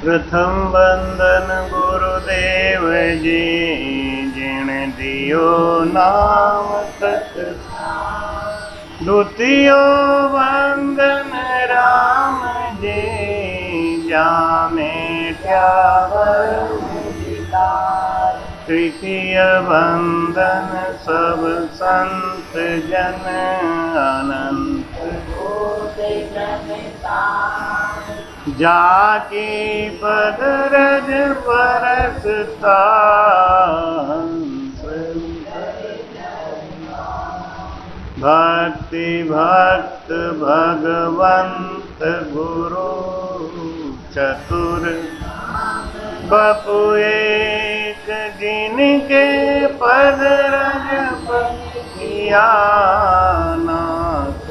प्रथम वंदन गुरुदेव जी, जिण दियो नाम सतसार। द्वितीयो वंदन राम जी, जामे त्यावर विचार। तृतीय वंदन सब संत जन, अनंत कोटि जनतार। जाकी पद रज परसता, भक्ति भक्त भगवंत गुरु चतुर। बपु एक जिनके पद रज किया नाथ।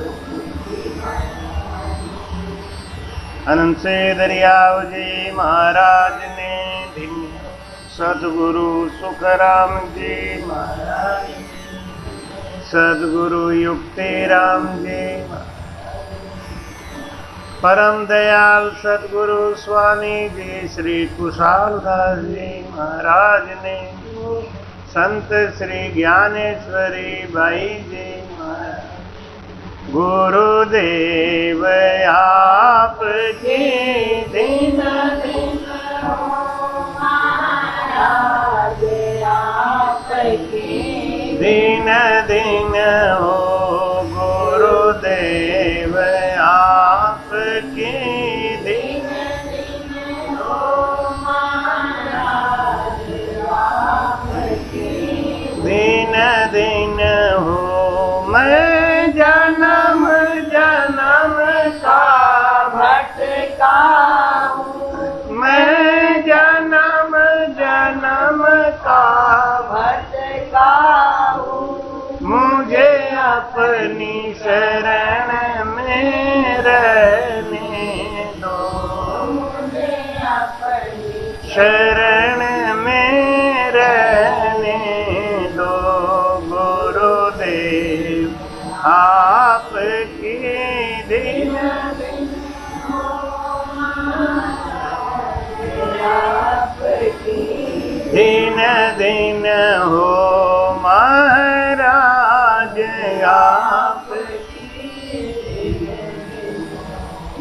अनंत से दरियाव जी महाराज ने धिन्य, सदगुरु सुखराम जी महाराज, सदगुरु युक्ति राम जी, परम दयाल सदगुरु स्वामी जी श्री कुशाल दास जी महाराज ने, संत श्री ज्ञानेश्वरी बाई जी महाराज। गुरुदेव आपकी दीन दीन हो महाराज, आपकी दीन दीन हो गुरुदेव, आपकी दीन दीन हो महाराज, आपकी दीन दीन हो। मैं जन्म जन्म का भटका हूँ, मैं जन्म जन्म का भटका हूँ। मुझे अपनी शरण में रहने दो, मुझे अपनी शरण में रहने दो। गुरुदेव आपकी दीन दीन हो आपकी दीन दीन हो महाराज, आपकी।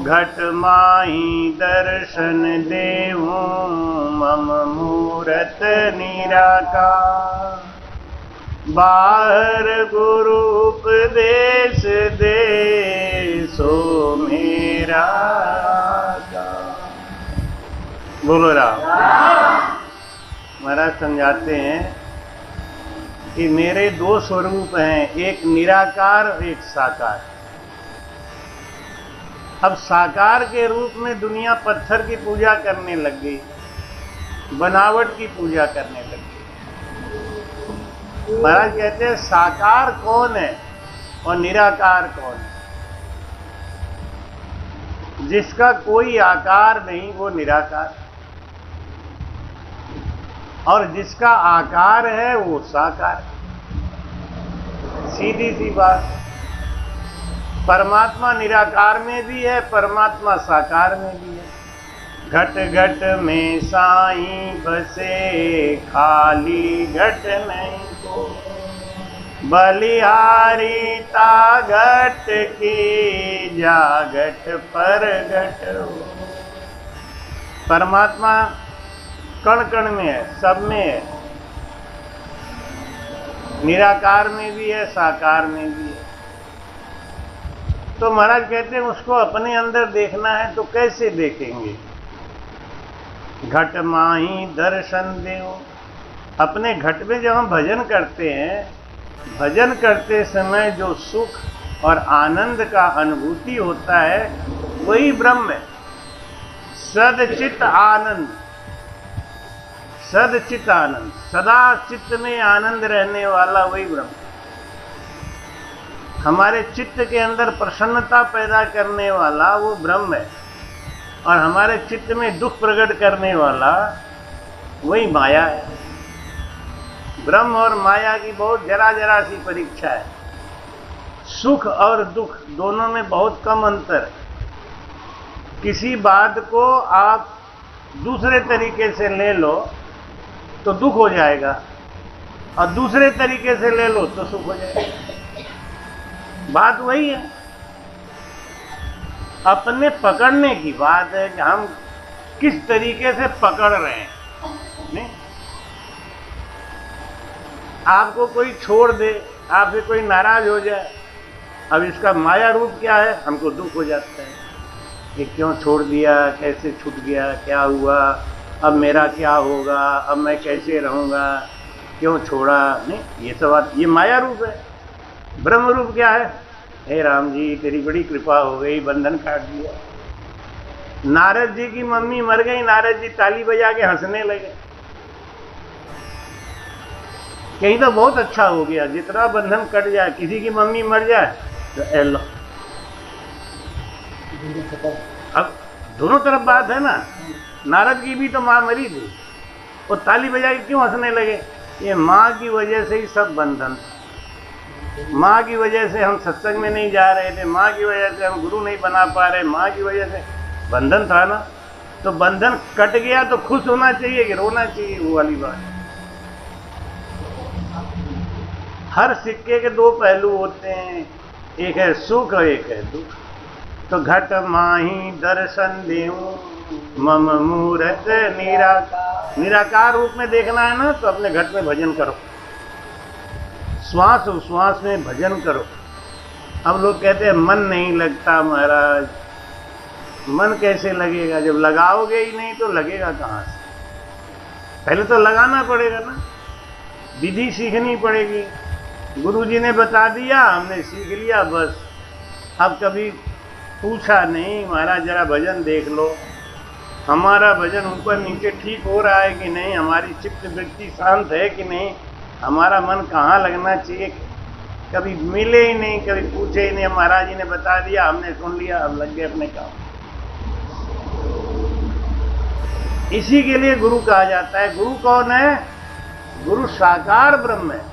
घट माही दर्शन देहूं, मम मूरत निराकार। बाहर गुरु उपदेश दे, सो मेरा बोलो राम। महाराज समझाते हैं कि मेरे दो स्वरूप हैं, एक निराकार और एक साकार। अब साकार के रूप में दुनिया पत्थर की पूजा करने लग गई, बनावट की पूजा करने लग गई। महाराज कहते हैं साकार कौन है और निराकार कौन है? जिसका कोई आकार नहीं वो निराकार, और जिसका आकार है वो साकार। सीधी सी बात। परमात्मा निराकार में भी है, परमात्मा साकार में भी है। घट घट में साईं बसे, खाली घट नहीं को। बलिहारी ताघट की, जागट पर घट हो। परमात्मा कण कण में है, सब में है। निराकार में भी है, साकार में भी है। तो महाराज कहते हैं उसको अपने अंदर देखना है तो कैसे देखेंगे? घट माही दर्शन देओ। अपने घट में जब हम भजन करते हैं, भजन करते समय जो सुख और आनंद का अनुभूति होता है वही ब्रह्म है। सदचित आनंद, सदचित आनंद, सदा चित्त में आनंद रहने वाला वही ब्रह्म। हमारे चित्त के अंदर प्रसन्नता पैदा करने वाला वो ब्रह्म है, और हमारे चित्त में दुख प्रकट करने वाला वही माया है। ब्रह्म और माया की बहुत जरा जरा सी परीक्षा है। सुख और दुख दोनों में बहुत कम अंतर है। किसी बात को आप दूसरे तरीके से ले लो तो दुख हो जाएगा, और दूसरे तरीके से ले लो तो सुख हो जाएगा। बात वही है, अपने पकड़ने की बात है कि हम किस तरीके से पकड़ रहे हैं। नहीं, आपको कोई छोड़ दे, आपसे कोई नाराज हो जाए, अब इसका माया रूप क्या है, हमको दुख हो जाता है कि क्यों छोड़ दिया, कैसे छूट गया, क्या हुआ, अब मेरा क्या होगा, अब मैं कैसे रहूँगा, क्यों छोड़ा। नहीं, ये सब बात, ये माया रूप है। ब्रह्म रूप क्या है, हे राम जी तेरी बड़ी कृपा हो गई, बंधन काट दिया। नारद जी की मम्मी मर गई, नारद जी ताली बजा के हंसने लगे, कहीं तो बहुत अच्छा हो गया, जितना बंधन कट जाए, किसी की मम्मी मर जाए तो एलो। अब दोनों तरफ बात है ना, नारद की भी तो माँ मरी थी, वो ताली बजा के क्यों हंसने लगे, ये माँ की वजह से ही सब बंधन, माँ की वजह से हम सत्संग में नहीं जा रहे थे, माँ की वजह से हम गुरु नहीं बना पा रहे, माँ की वजह से बंधन था ना। तो बंधन कट गया तो खुश होना चाहिए कि रोना चाहिए, वो वाली बात। हर सिक्के के दो पहलू होते हैं, एक है सुख और एक है दुख। तो घट माही दर्शन देऊं मम मूरत निराकार, निराकार रूप में देखना है ना, तो अपने घट में भजन करो, श्वास उश्वास में भजन करो। अब लोग कहते हैं मन नहीं लगता महाराज, मन कैसे लगेगा, जब लगाओगे ही नहीं तो लगेगा कहाँ से। पहले तो लगाना पड़ेगा ना, विधि सीखनी पड़ेगी। गुरुजी ने बता दिया, हमने सीख लिया, बस। अब कभी पूछा नहीं, महाराज जरा भजन देख लो, हमारा भजन ऊपर नीचे ठीक हो रहा है कि नहीं, हमारी चित्त वृत्ति शांत है कि नहीं, हमारा मन कहाँ लगना चाहिए। कभी मिले ही नहीं, कभी पूछे ही नहीं। महाराज जी ने बता दिया, हमने सुन लिया, अब लग गए अपने काम। इसी के लिए गुरु कहा जाता है। गुरु कौन है, गुरु साकार ब्रह्म है।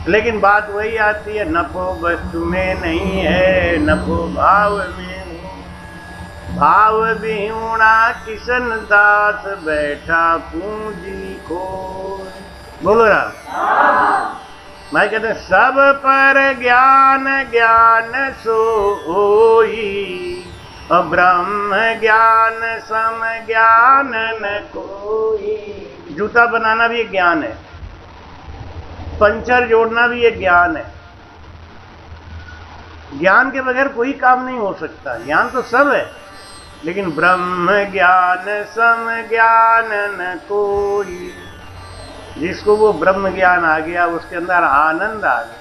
लेकिन बात वही आती है, नफो वस्तु में नहीं है, नफो भाव में हो, भाव विहूणा किशन दास बैठा पूंजी को। बोलो राम। मैं कहते सब पर ज्ञान ज्ञान सोई, और ब्रह्म ज्ञान सम ज्ञान न कोई। जूता बनाना भी एक ज्ञान है, पंचर जोड़ना भी एक ज्ञान है। ज्ञान के बगैर कोई काम नहीं हो सकता। ज्ञान तो सब है, लेकिन ब्रह्म ज्ञान सम ज्ञान न कोई। जिसको वो ब्रह्म ज्ञान आ गया, उसके अंदर आनंद आ गया,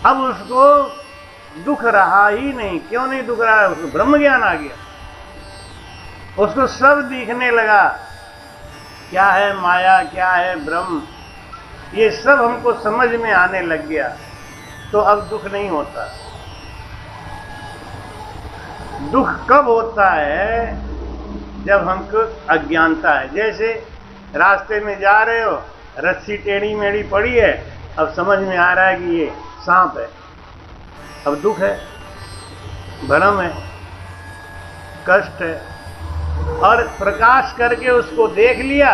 अब उसको दुख रहा ही नहीं। क्यों नहीं दुख रहा है, उसको ब्रह्म ज्ञान आ गया, उसको सब दिखने लगा, क्या है माया, क्या है ब्रह्म, ये सब हमको समझ में आने लग गया। तो अब दुख नहीं होता। दुख कब होता है, जब हमको अज्ञानता है। जैसे रास्ते में जा रहे हो, रस्सी टेढ़ी मेढ़ी पड़ी है, अब समझ में आ रहा है कि ये सांप है, अब दुख है, भ्रम है, कष्ट है। और प्रकाश करके उसको देख लिया,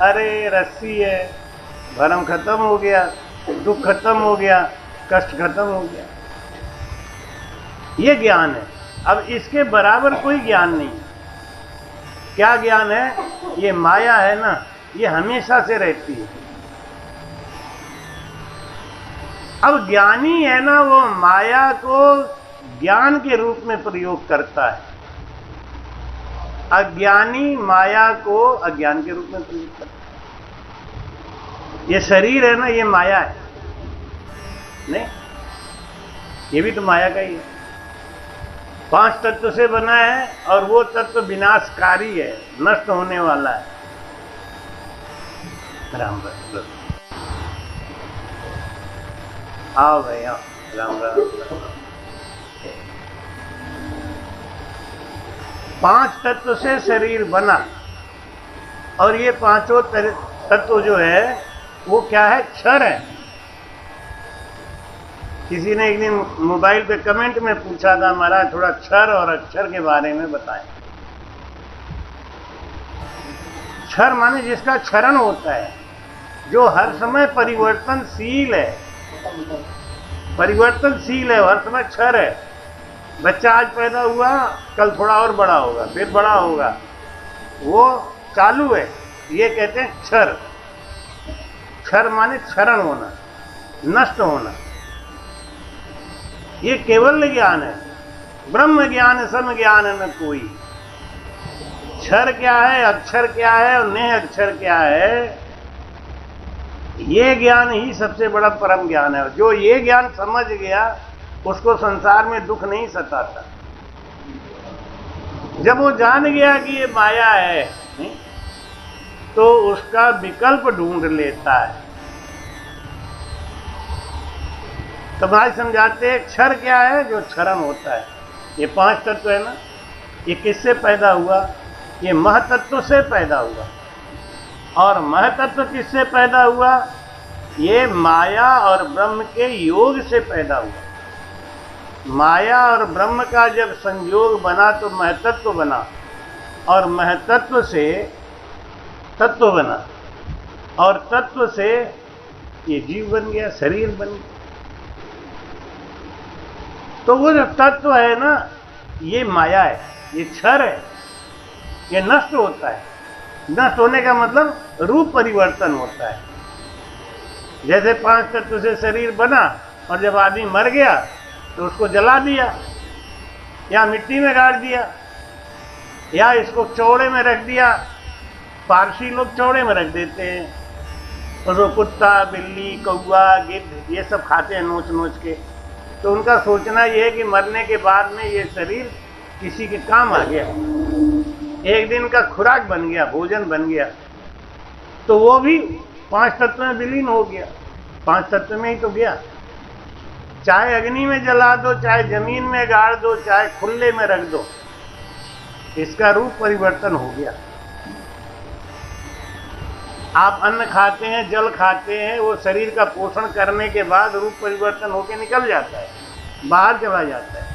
अरे रस्सी है, भ्रम खत्म हो गया, दुख खत्म हो गया, कष्ट खत्म हो गया। ये ज्ञान है। अब इसके बराबर कोई ज्ञान नहीं। क्या ज्ञान है, ये माया है ना, ये हमेशा से रहती है। अब ज्ञानी है ना, वो माया को ज्ञान के रूप में प्रयोग करता है, अज्ञानी माया को अज्ञान के रूप में प्रयोग करता है। ये शरीर है ना, ये माया है नहीं, ये भी तो माया का ही है। 5 तत्व से बना है, और वो तत्व विनाशकारी है, नष्ट होने वाला है। राम राम। आओ भाई आओ, राम राम। 5 तत्व से शरीर बना, और ये पांचों तत्व जो है वो क्या है, क्षर है। किसी ने एक दिन मोबाइल पे कमेंट में पूछा था, महाराज थोड़ा क्षर और अक्षर के बारे में बताएं। क्षर माने जिसका क्षरण होता है, जो हर समय परिवर्तनशील है, परिवर्तनशील है, हर समय क्षर है। बच्चा आज पैदा हुआ, कल थोड़ा और बड़ा होगा, फिर बड़ा होगा, वो चालू है, ये कहते हैं क्षर। क्षर माने क्षरण होना, नष्ट होना। ये केवल ज्ञान है, ब्रह्म ज्ञान सम ज्ञान न कोई। क्षर क्या है, अक्षर क्या है और नेह अक्षर क्या है, ये ज्ञान ही सबसे बड़ा परम ज्ञान है। जो ये ज्ञान समझ गया उसको संसार में दुख नहीं सताता। जब वो जान गया कि ये माया है, तो उसका विकल्प ढूंढ लेता है। तो भाई समझाते हैं क्षर क्या है, जो क्षरण होता है। ये 5 तत्व है ना, ये किससे पैदा हुआ, ये महतत्व से पैदा हुआ। और महतत्व किससे पैदा हुआ, ये माया और ब्रह्म के योग से पैदा हुआ। माया और ब्रह्म का जब संयोग बना तो महतत्व बना, और महतत्व से तत्व बना, और तत्व से ये जीव बन गया, शरीर बन गया। तो वो जो तत्व है ना, ये माया है, ये क्षर है, ये नष्ट होता है। नष्ट होने का मतलब रूप परिवर्तन होता है। जैसे 5 तत्व से शरीर बना, और जब आदमी मर गया तो उसको जला दिया, या मिट्टी में गाड़ दिया, या इसको चौड़े में रख दिया। पारसी लोग चौड़े में रख देते हैं, उसको कुत्ता, बिल्ली, कौवा, गिद्ध ये सब खाते हैं नोच नोच के। तो उनका सोचना ये है कि मरने के बाद में ये शरीर किसी के काम आ गया, एक दिन का खुराक बन गया, भोजन बन गया। तो वो भी 5 तत्व में विलीन हो गया, 5 तत्व में ही तो गया। चाहे अग्नि में जला दो, चाहे जमीन में गाड़ दो, चाहे खुले में रख दो, इसका रूप परिवर्तन हो गया। आप अन्न खाते हैं, जल खाते हैं, वो शरीर का पोषण करने के बाद रूप परिवर्तन होकर निकल जाता है, बाहर चला जाता है।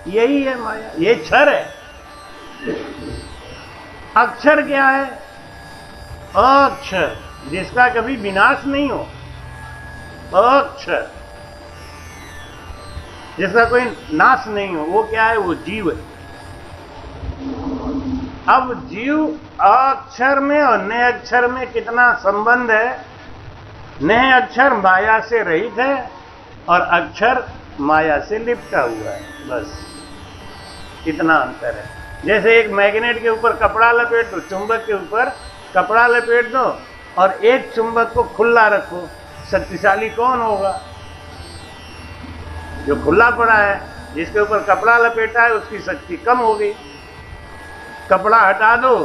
यही है माया, ये क्षर है। अक्षर क्या है, अक्षर, जिसका कभी विनाश नहीं हो, अक्षर, जिसका कोई नाश नहीं हो, वो क्या है, वो जीव है। अब जीव अक्षर में और नए अक्षर में कितना संबंध है। नए अक्षर माया से रहित है और अक्षर माया से लिपटा हुआ है, बस इतना अंतर है। जैसे एक मैग्नेट के ऊपर कपड़ा लपेट दो, चुंबक के ऊपर कपड़ा लपेट दो, और एक चुंबक को खुला रखो, शक्तिशाली कौन होगा, जो खुला पड़ा है। जिसके ऊपर कपड़ा लपेटा है उसकी शक्ति कम हो गई, कपड़ा हटा दो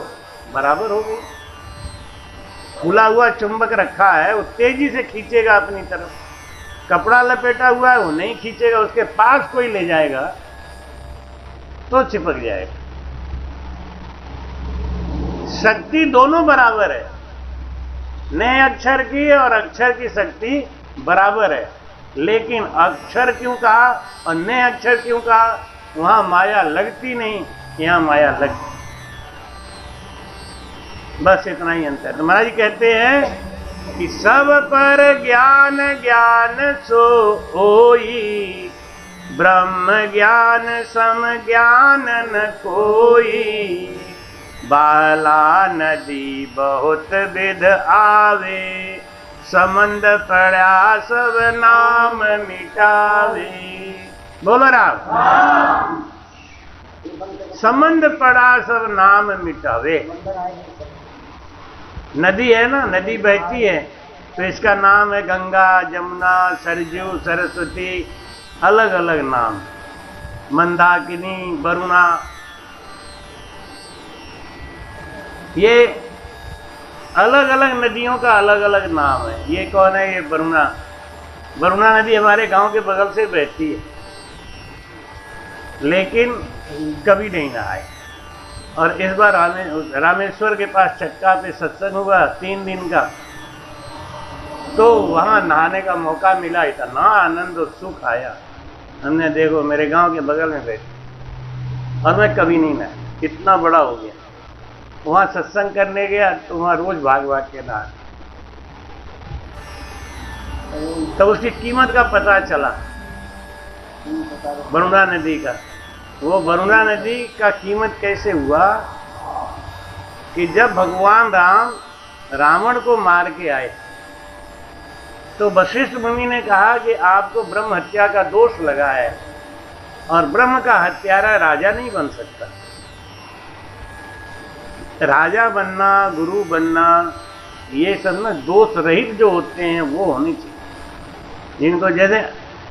बराबर हो गई। खुला हुआ चुंबक रखा है, वो तेजी से खींचेगा अपनी तरफ, कपड़ा लपेटा हुआ है वो नहीं खींचेगा, उसके पास कोई ले जाएगा तो चिपक जाएगा। शक्ति दोनों बराबर है, नए अक्षर की और अक्षर की शक्ति बराबर है। लेकिन अक्षर क्यों कहा और नए अक्षर क्यों कहा, वहां माया लगती नहीं, यहां माया लगती। बस इतना ही अंतर। तो महाराज जी कहते हैं कि सब पर ज्ञान ज्ञान सो होई, ब्रह्म ज्ञान सम ज्ञान न कोई। बाला नदी बहुत विध आवे, समंद पड़ा सब नाम मिटावे। बोलो राम। संबंध पड़ा सब नाम मिटावे। नदी है ना, नदी बहती है तो इसका नाम है गंगा, जमुना, सरजू, सरस्वती, अलग अलग नाम, मंदाकिनी, वरुणा। ये अलग अलग नदियों का अलग अलग नाम है। ये कौन है, ये वरुणा। वरुणा नदी हमारे गांव के बगल से बहती है, लेकिन कभी नहीं नहाए। और इस बार रामेश्वर के पास चक्का पे सत्संग हुआ 3 दिन का, तो वहाँ नहाने का मौका मिला, इतना आनंद और सुख आया। हमने देखो मेरे गांव के बगल में बैठे और मैं कभी नहीं नहाया, इतना बड़ा हो गया। वहाँ सत्संग करने गया तो वहाँ रोज भाग भाग के नहा, तब उसकी कीमत का पता चला। वरुणा नदी का, वो वरुणा नदी का कीमत कैसे हुआ कि जब भगवान राम रावण को मार के आए तो वशिष्ठ मुनि ने कहा कि आपको ब्रह्म हत्या का दोष लगा है और ब्रह्म का हत्यारा राजा नहीं बन सकता। राजा बनना, गुरु बनना, ये सब ना दोष रहित जो होते हैं वो होनी चाहिए। जिनको जैसे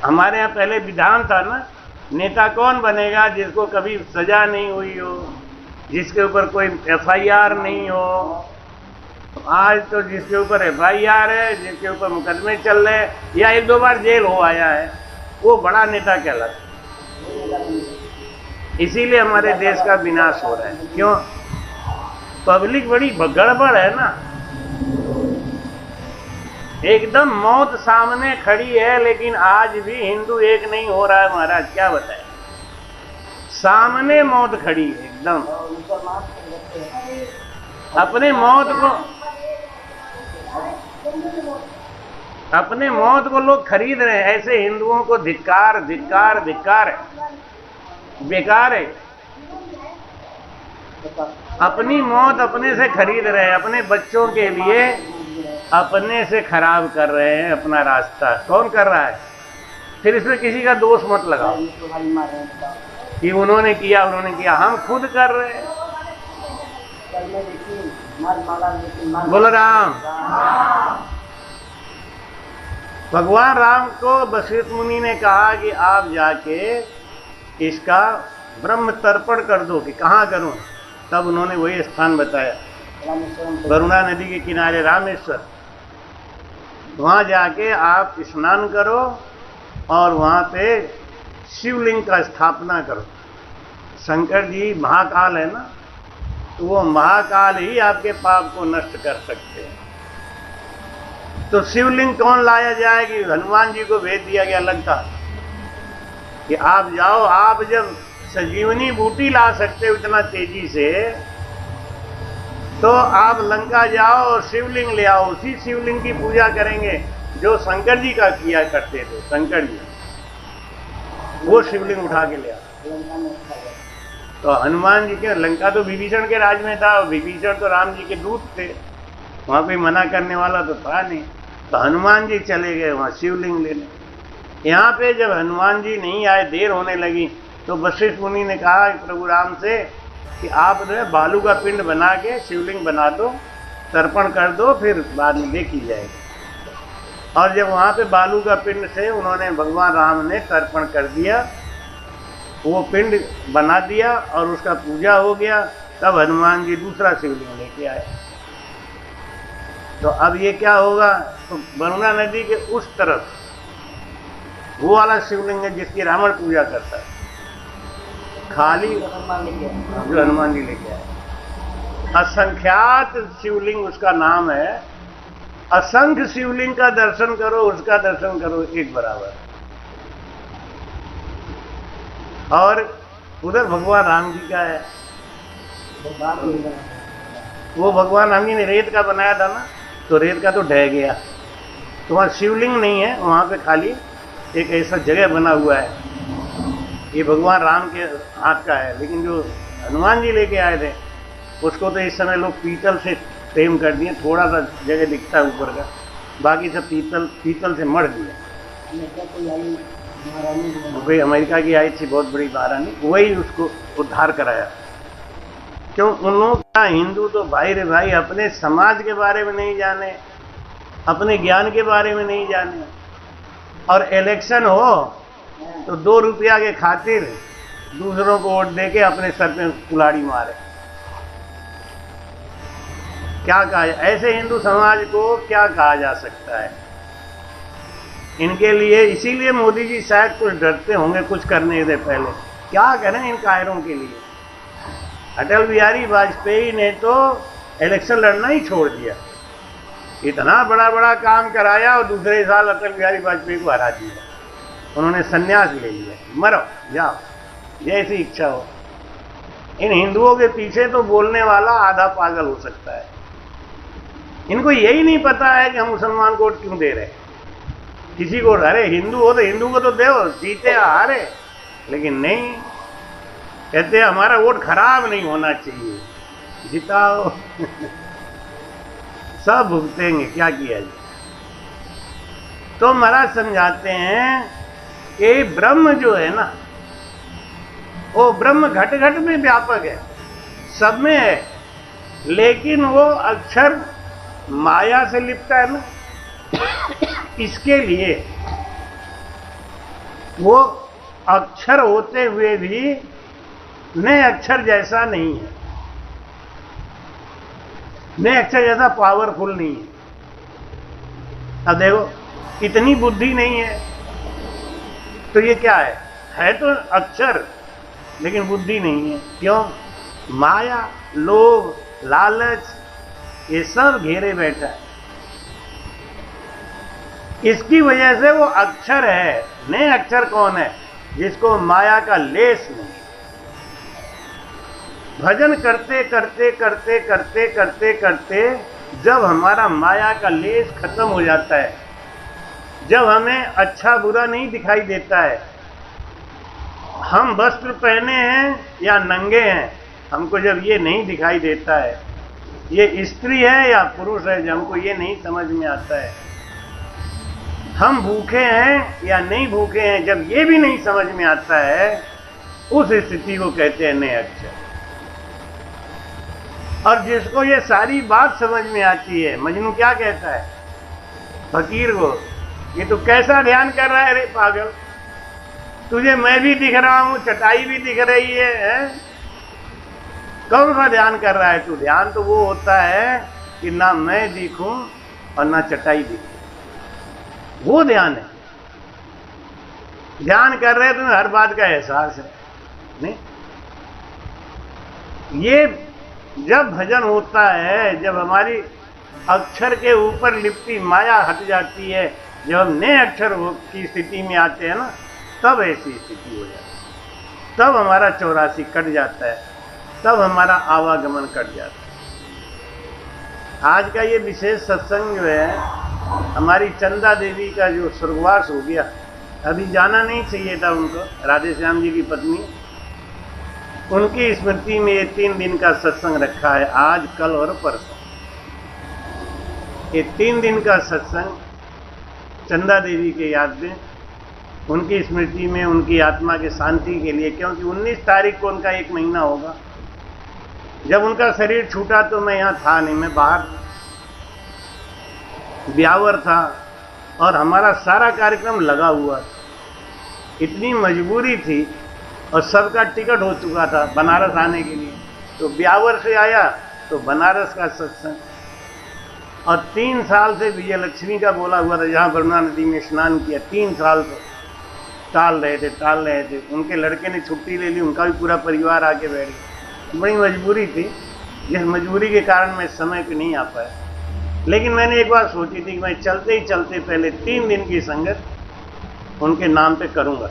हमारे यहाँ पहले विधान था ना, नेता कौन बनेगा जिसको कभी सजा नहीं हुई हो, जिसके ऊपर कोई FIR नहीं हो। आज तो जिसके ऊपर FIR है, जिसके ऊपर मुकदमे चल रहे हैं या 1-2 बार जेल हो आया है, वो बड़ा नेता कहलाता है। इसीलिए हमारे देश का विनाश हो रहा है। क्यों? पब्लिक बड़ी गड़बड़ है ना, एकदम मौत सामने खड़ी है, लेकिन आज भी हिंदू एक नहीं हो रहा है। महाराज क्या बताएं, सामने मौत खड़ी है एकदम। अपने मौत को लोग खरीद रहे हैं। ऐसे हिंदुओं को धिक्कार धिक्कार धिक्कार है, बेकार है। अपनी मौत अपने से खरीद रहे हैं, अपने बच्चों के लिए अपने से खराब कर रहे हैं अपना रास्ता। कौन कर रहा है? फिर इसमें किसी का दोष मत लगाओ कि उन्होंने किया उन्होंने किया, हम खुद कर रहे हैं। बोलो राम। भगवान राम को वशिष्ठ मुनि ने कहा कि आप जाके इसका ब्रह्म तर्पण कर दो। कि कहाँ करूं? तब उन्होंने वही स्थान बताया, वरुणा नदी के किनारे रामेश्वर। वहाँ जाके आप स्नान करो और वहाँ पे शिवलिंग का स्थापना करो। शंकर जी महाकाल है ना, तो वो महाकाल ही आपके पाप को नष्ट कर सकते हैं। तो शिवलिंग कौन लाया जाए? कि हनुमान जी को भेज दिया गया लंका कि आप जाओ। आप जब संजीवनी बूटी ला सकते हो इतना तेजी से, तो आप लंका जाओ और शिवलिंग ले आओ। उसी शिवलिंग की पूजा करेंगे जो शंकर जी का किया करते थे। शंकर जी वो शिवलिंग उठा के ले आओ। तो हनुमान जी के, लंका तो विभीषण के राज में था और विभीषण तो राम जी के दूत थे, वहाँ कोई मना करने वाला तो था नहीं। तो हनुमान जी चले गए वहाँ शिवलिंग लेने। यहाँ पे जब हनुमान जी नहीं आए, देर होने लगी, तो वशिष्ठ मुनि ने कहा प्रभु राम से कि आप जो है बालू का पिंड बना के शिवलिंग बना दो, तर्पण कर दो, फिर बाद में देखी जाएगी। और जब वहाँ पे बालू का पिंड से उन्होंने, भगवान राम ने तर्पण कर दिया, वो पिंड बना दिया और उसका पूजा हो गया, तब हनुमान जी दूसरा शिवलिंग लेके आए। तो अब ये क्या होगा? तो वरुणा नदी के उस तरफ वो वाला शिवलिंग है जिसकी रावण पूजा करता है, खाली जो हनुमान जी लेके आए। असंख्यात शिवलिंग उसका नाम है। असंख्य शिवलिंग का दर्शन करो, उसका दर्शन करो, एक बराबर। और उधर भगवान राम जी का है, वो भगवान राम जी ने रेत का बनाया था ना, तो रेत का तो ढह गया, तो वहाँ शिवलिंग नहीं है, वहाँ पे खाली एक ऐसा जगह बना हुआ है। ये भगवान राम के हाथ का है, लेकिन जो हनुमान जी लेके आए थे उसको तो इस समय लोग पीतल से फ्रेम कर दिए, थोड़ा सा जगह दिखता है ऊपर का, बाकी सब पीतल से मढ़ दिया। कोई अमेरिका की आई थी बहुत बड़ी महारानी, वही उसको उद्धार कराया। क्यों? उन लोगों का हिंदू तो भाई रे भाई अपने समाज के बारे में नहीं जाने, अपने ज्ञान के बारे में नहीं जाने, और इलेक्शन हो तो 2 रुपया के खातिर दूसरों को वोट देके अपने सर पे कुल्हाड़ी मारे। क्या कहा? ऐसे हिंदू समाज को क्या कहा जा सकता है? इनके लिए, इसीलिए मोदी जी शायद कुछ डरते होंगे कुछ करने से पहले। क्या करें इन कायरों के लिए? अटल बिहारी वाजपेयी ने तो इलेक्शन लड़ना ही छोड़ दिया, इतना बड़ा बड़ा काम कराया और दूसरे साल अटल बिहारी वाजपेयी को हरा दिया। उन्होंने संन्यास ले लिया, मरो जाओ जैसी इच्छा हो। इन हिंदुओं के पीछे तो बोलने वाला आधा पागल हो सकता है। इनको यही नहीं पता है कि हम मुसलमान को वोट क्यों दे रहे हैं। किसी को, अरे हिंदू हो तो हिंदू को तो दो, जीते हारे, लेकिन नहीं, कहते हमारा वोट खराब नहीं होना चाहिए, जिताओ। सब भुगतेंगे, क्या किया जाए। तो महाराज समझाते हैं कि ब्रह्म जो है ना, वो ब्रह्म घट घट में व्यापक है, सब में है, लेकिन वो अक्षर माया से लिपटा है ना, इसके लिए वो अक्षर होते हुए भी नए अक्षर जैसा नहीं है, नए अक्षर जैसा पावरफुल नहीं है। अब देखो इतनी बुद्धि नहीं है तो ये क्या है तो अक्षर, लेकिन बुद्धि नहीं है। क्यों? माया, लोभ, लालच, ये सब घेरे बैठा है। इसकी वजह से वो अक्षर है। नए अक्षर कौन है? जिसको माया का लेस नहीं। भजन करते करते करते करते करते करते जब हमारा माया का लेस खत्म हो जाता है, जब हमें अच्छा बुरा नहीं दिखाई देता है, हम वस्त्र पहने हैं या नंगे हैं, हमको जब ये नहीं दिखाई देता है, ये स्त्री है या पुरुष है, जब हमको ये नहीं समझ में आता है, हम भूखे हैं या नहीं भूखे हैं, जब ये भी नहीं समझ में आता है, उस स्थिति को कहते हैं नए अक्षर। और जिसको ये सारी बात समझ में आती है, मजनू क्या कहता है फकीर को, ये तो कैसा ध्यान कर रहा है रे पागल, तुझे मैं भी दिख रहा हूं, चटाई भी दिख रही है? कौन सा ध्यान कर रहा है तू? ध्यान तो वो होता है कि ना मैं दिखूं और ना चटाई दिखे, वो ध्यान है। ध्यान कर रहे तुम्हें हर बात का एहसास है नहीं? ये जब भजन होता है, जब हमारी अक्षर के ऊपर लिपटी माया हट जाती है, जब हम नए अक्षर की स्थिति में आते हैं ना, तब ऐसी स्थिति हो जाती है, तब हमारा 84 कट जाता है, तब हमारा आवागमन कट जाता है। आज का ये विशेष सत्संग जो है, हमारी चंदा देवी का जो स्वर्गवास हो गया, अभी जाना नहीं चाहिए था उनको, राधे श्याम जी की पत्नी, उनकी स्मृति में ये 3 दिन का सत्संग रखा है, आज, कल और परसों। ये 3 दिन का सत्संग चंदा देवी के याद में, उनकी स्मृति में, उनकी आत्मा की शांति के लिए, क्योंकि 19 तारीख को उनका 1 महीना होगा। जब उनका शरीर छूटा तो मैं यहाँ था नहीं, मैं बाहर ब्यावर था और हमारा सारा कार्यक्रम लगा हुआ था। इतनी मजबूरी थी और सबका टिकट हो चुका था बनारस आने के लिए, तो ब्यावर से आया तो बनारस का सत्संग, और 3 साल से विजयलक्ष्मी का बोला हुआ था, जहाँ बरना नदी में स्नान किया, 3 साल से टाल रहे थे। उनके लड़के ने छुट्टी ले ली, उनका भी पूरा परिवार आके बैठ गया। बड़ी मजबूरी थी, जिस मजबूरी के कारण मैं समय पे नहीं आ पाया। लेकिन मैंने एक बात सोची थी कि मैं चलते ही चलते पहले 3 दिन की संगत उनके नाम पे करूँगा।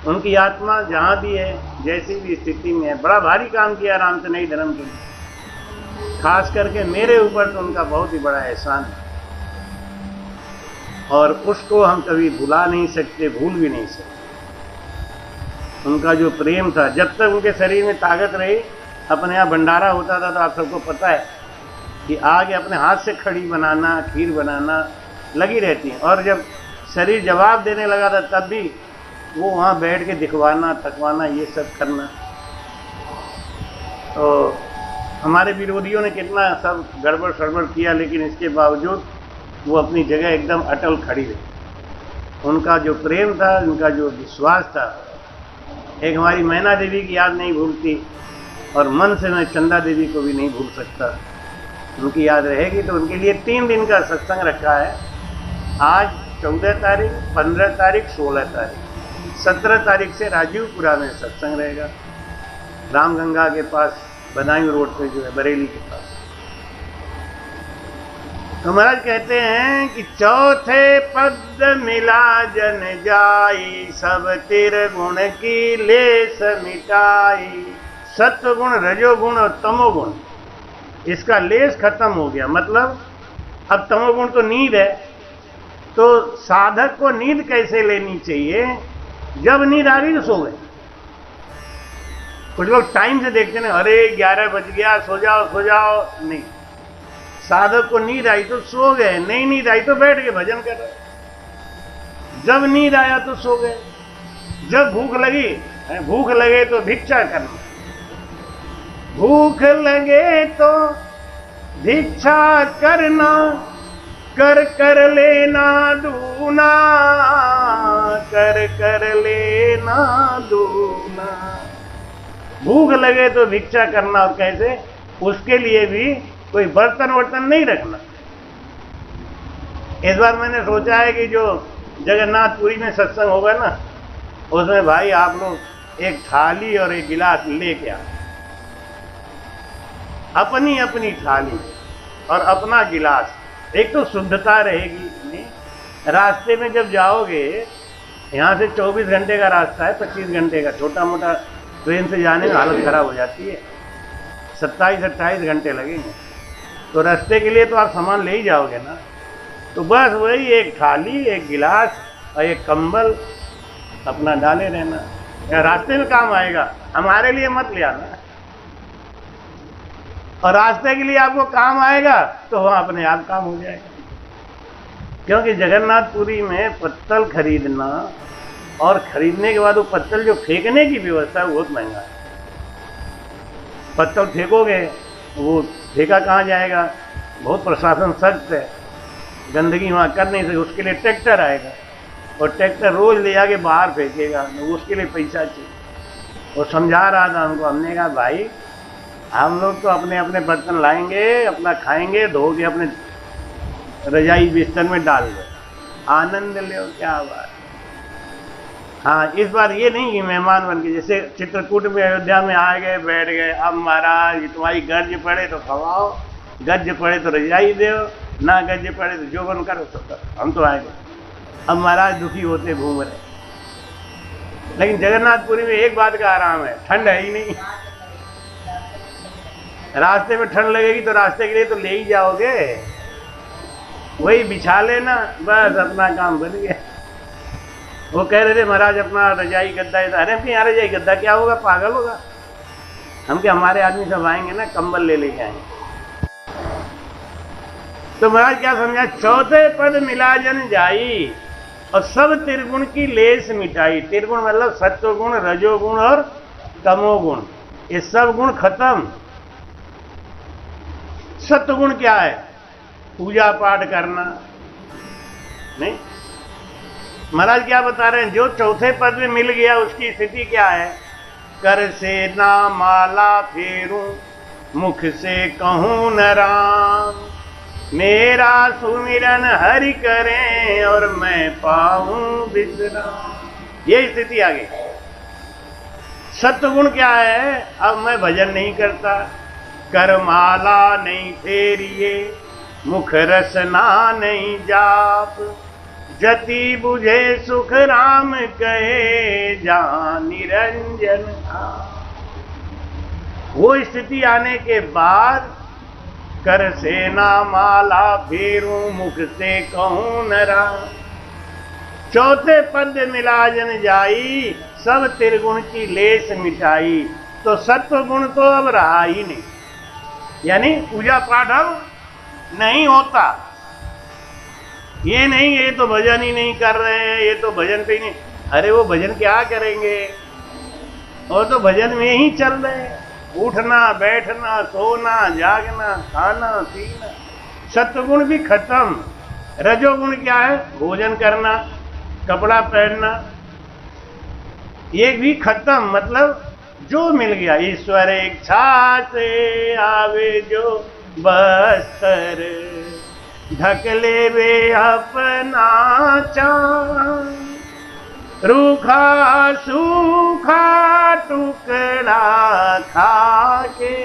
उनकी आत्मा जहाँ भी है, जैसी भी स्थिति में है, बड़ा भारी काम किया रामचंद्र धर्म के लिए, खास करके मेरे ऊपर तो उनका बहुत ही बड़ा एहसान है, और उसको हम कभी भुला नहीं सकते, भूल भी नहीं सकते। उनका जो प्रेम था, जब तक उनके शरीर में ताकत रही, अपने यहाँ भंडारा होता था तो आप सबको पता है कि आगे अपने हाथ से खड़ी बनाना, खीर बनाना लगी रहती है, और जब शरीर जवाब देने लगा था तब भी वो वहाँ बैठ के दिखवाना, थकवाना, ये सब करना। तो हमारे विरोधियों ने कितना सब गड़बड़ सड़बड़ किया, लेकिन इसके बावजूद वो अपनी जगह एकदम अटल खड़ी रही। उनका जो प्रेम था, उनका जो विश्वास था, एक हमारी मैना देवी की याद नहीं भूलती, और मन से मैं चंदा देवी को भी नहीं भूल सकता। उनकी याद रहेगी। तो उनके लिए 3 दिन का सत्संग रखा है। आज 14 तारीख, 15 तारीख, 16 तारीख, 17 तारीख से राजीवपुरा में सत्संग रहेगा, रामगंगा के पास, बदायूं रोड पे जो है, बरेली के पास। तो महाराज कहते हैं कि चौथे पद मिला जन जाई, सब तिरगुण की लेस मिटाई। सत्वगुण, रजोगुण और तमोगुण, इसका लेस खत्म हो गया। मतलब अब तमोगुण तो नींद है, तो साधक को नींद कैसे लेनी चाहिए? जब नींद आ गई तो सो गए। कुछ लोग टाइम से देखते ना, अरे 11 बज गया, सो जाओ सो जाओ। नहीं, साधक को नींद आई तो सो गए, नहीं नींद आई तो बैठ के भजन कर रहे। जब नींद आया तो सो गए। जब भूख लगी, भूख लगे तो भिक्षा करना, भूख लगे तो भिक्षा करना, कर कर लेना दूना, कर कर लेना दूना। भूख लगे तो भिक्षा करना। और कैसे? उसके लिए भी कोई बर्तन वर्तन नहीं रखना। इस बार मैंने सोचा है कि जो जगन्नाथपुरी में सत्संग होगा ना, उसमें भाई आप लोग एक थाली और एक गिलास लेके आ, अपनी अपनी थाली और अपना गिलास। एक तो शुद्धता रहेगी। नहीं, रास्ते में जब जाओगे, यहाँ से 24 घंटे का रास्ता है, 25 घंटे का। छोटा मोटा ट्रेन से जाने में हालत खराब हो जाती है, 27-28 घंटे लगेंगे। तो रास्ते के लिए तो आप सामान ले ही जाओगे ना। तो बस वही एक थाली, एक गिलास और एक कंबल अपना डाले रहना। रास्ते में काम आएगा, हमारे लिए मत ले आना। और रास्ते के लिए आपको काम आएगा तो वहां अपने आप काम हो जाएगा। क्योंकि जगन्नाथपुरी में पत्तल खरीदना और खरीदने के बाद वो पत्तल जो फेंकने की व्यवस्था है बहुत महंगा है। पत्तल फेंकोगे, वो फेंका कहाँ जाएगा? बहुत प्रशासन सख्त है, गंदगी वहाँ कर नहीं सकते। उसके लिए ट्रैक्टर आएगा और ट्रैक्टर रोज ले जाके बाहर फेंकेगा, उसके लिए पैसा चाहिए। वो समझा रहा था हमको। हमने कहा भाई हम लोग तो अपने अपने बर्तन लाएंगे, अपना खाएंगे, धो के अपने रजाई बिस्तर में डाल दो, आनंद लो, क्या बात। हाँ, इस बार ये नहीं कि मेहमान बन के, जैसे चित्रकूट में अयोध्या में आ गए, बैठ गए। अब महाराज तुम्हारी गर्ज पड़े तो खवाओ, गज पड़े तो रजाई दो, ना गज पड़े तो जो बन करो तो करो। हम तो आए गए। अब महाराज दुखी होते घूम रहे। लेकिन जगन्नाथपुरी में एक बात का आराम है, ठंड है ही नहीं। रास्ते में ठंड लगेगी तो रास्ते के लिए तो ले ही जाओगे, वही बिछा लेना, बस अपना काम बन गया। वो कह रहे थे महाराज अपना रजाई गद्दा। अरे हम यहाँ रजाई गद्दा क्या होगा, पागल होगा? हम क्या, हमारे आदमी सब आएंगे ना, कंबल ले लेके आएंगे। तो महाराज क्या समझा? चौथे पद मिला जन जाई और सब त्रिगुण की लेस मिटाई। त्रिगुण मतलब सत्वगुण, रजोगुण और तमोगुण, ये सब गुण खत्म। सत्वगुण क्या है? पूजा पाठ करना। नहीं, महाराज क्या बता रहे हैं? जो चौथे पद में मिल गया उसकी स्थिति क्या है? कर से ना माला फेरूं, मुख से कहूं न राम, मेरा सुमिरन हरि करें और मैं पाऊं विश्राम। ये स्थिति आ गई। सत्वगुण क्या है? अब मैं भजन नहीं करता, कर माला नहीं फेरिए, मुख रसना नहीं जाप, जति बुझे सुख राम कहे, जहां निरंजन। वो स्थिति आने के बाद कर से ना माला फेरूं, मुख से कहूं न राम। चौथे पद मिला जन जाई, सब त्रिगुण की लेस मिटाई। तो सत्व गुण तो अब रहा ही नहीं, यानी पूजा पाठ अब नहीं होता। ये नहीं ये तो भजन ही नहीं कर रहे हैं, ये तो भजन पे ही नहीं। अरे वो भजन क्या करेंगे, और तो भजन में ही चल रहे हैं। उठना बैठना सोना जागना खाना पीना। सत्वगुण भी खत्म। रजोगुण क्या है? भोजन करना, कपड़ा पहनना, ये भी खत्म। मतलब जो मिल गया, ईश्वर इच्छा से आवे जो बस्तर, ढक ले वे अपना चांद, रूखा सूखा टुकड़ा खा के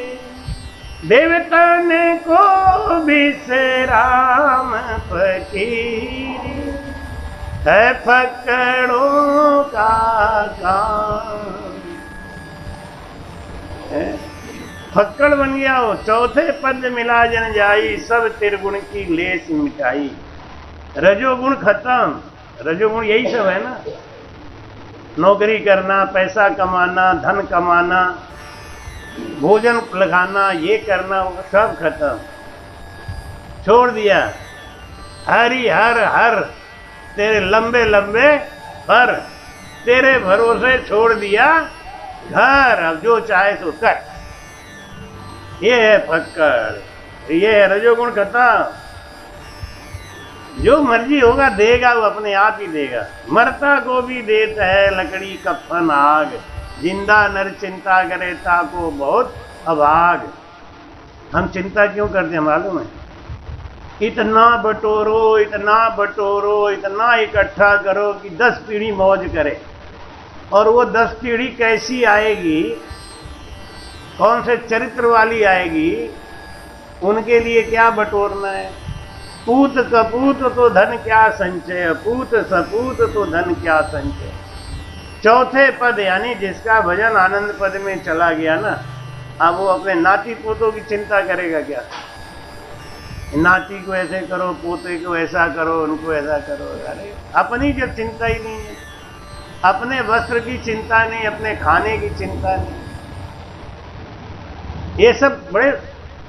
देवतन को विश्राम फकीरी है फकड़ों का काम। फक्कड़ बन गया हो। चौथे पद मिला जन जाई, सब त्रिगुण की लेस मिटाई। रजोगुण खत्म, रजोगुण यही सब है ना, नौकरी करना, पैसा कमाना, धन कमाना, भोजन लगाना, ये करना, वो सब खत्म, छोड़ दिया। हरि हर हर तेरे लंबे लंबे पर, तेरे भरोसे छोड़ दिया घर, अब जो चाहे सो कर। ये है फक्कड़, ये है रजोगुण खत्म। जो मर्जी होगा देगा, वो अपने आप ही देगा। मरता को भी देता है लकड़ी कफन आग, जिंदा नर चिंता करे ताको बहुत अभाग। हम चिंता क्यों करते हैं मालूम है? इतना बटोरो, इतना बटोरो, इतना इकट्ठा करो कि 10 पीढ़ी मौज करे। और वो 10 पीढ़ी कैसी आएगी, कौन से चरित्र वाली आएगी, उनके लिए क्या बटोरना है। पूत कपूत तो धन क्या संचय, पूत सपूत तो धन क्या संचय। चौथे पद यानी जिसका भजन आनंद पद में चला गया ना, अब वो अपने नाती पोतों की चिंता करेगा क्या? नाती को ऐसे करो, पोते को ऐसा करो, उनको ऐसा करो। अरे अपनी जब चिंता ही नहीं है, अपने वस्त्र की चिंता नहीं, अपने खाने की चिंता नहीं। ये सब बड़े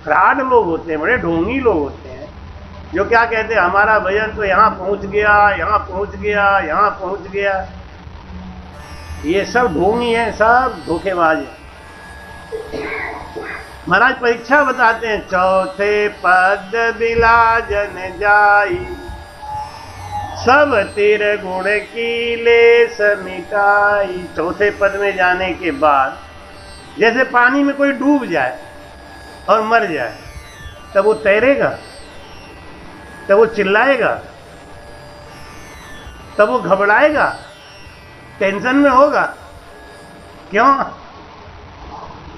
फ्रॉड लोग होते हैं, बड़े ढोंगी लोग होते हैं, जो क्या कहते हैं हमारा भजन तो यहाँ पहुंच गया, यहाँ पहुंच गया, यहाँ पहुंच गया। ये सब ढोंगी हैं, सब धोखेबाज हैं। महाराज परीक्षा बताते हैं, चौथे पद बिलाजन जाई, सब त्रिगुण की लेस मिटाई। चौथे पद में जाने के बाद जैसे पानी में कोई डूब जाए और मर जाए, तब वो तैरेगा, तब वो चिल्लाएगा, तब वो घबराएगा, टेंशन में होगा। क्यों?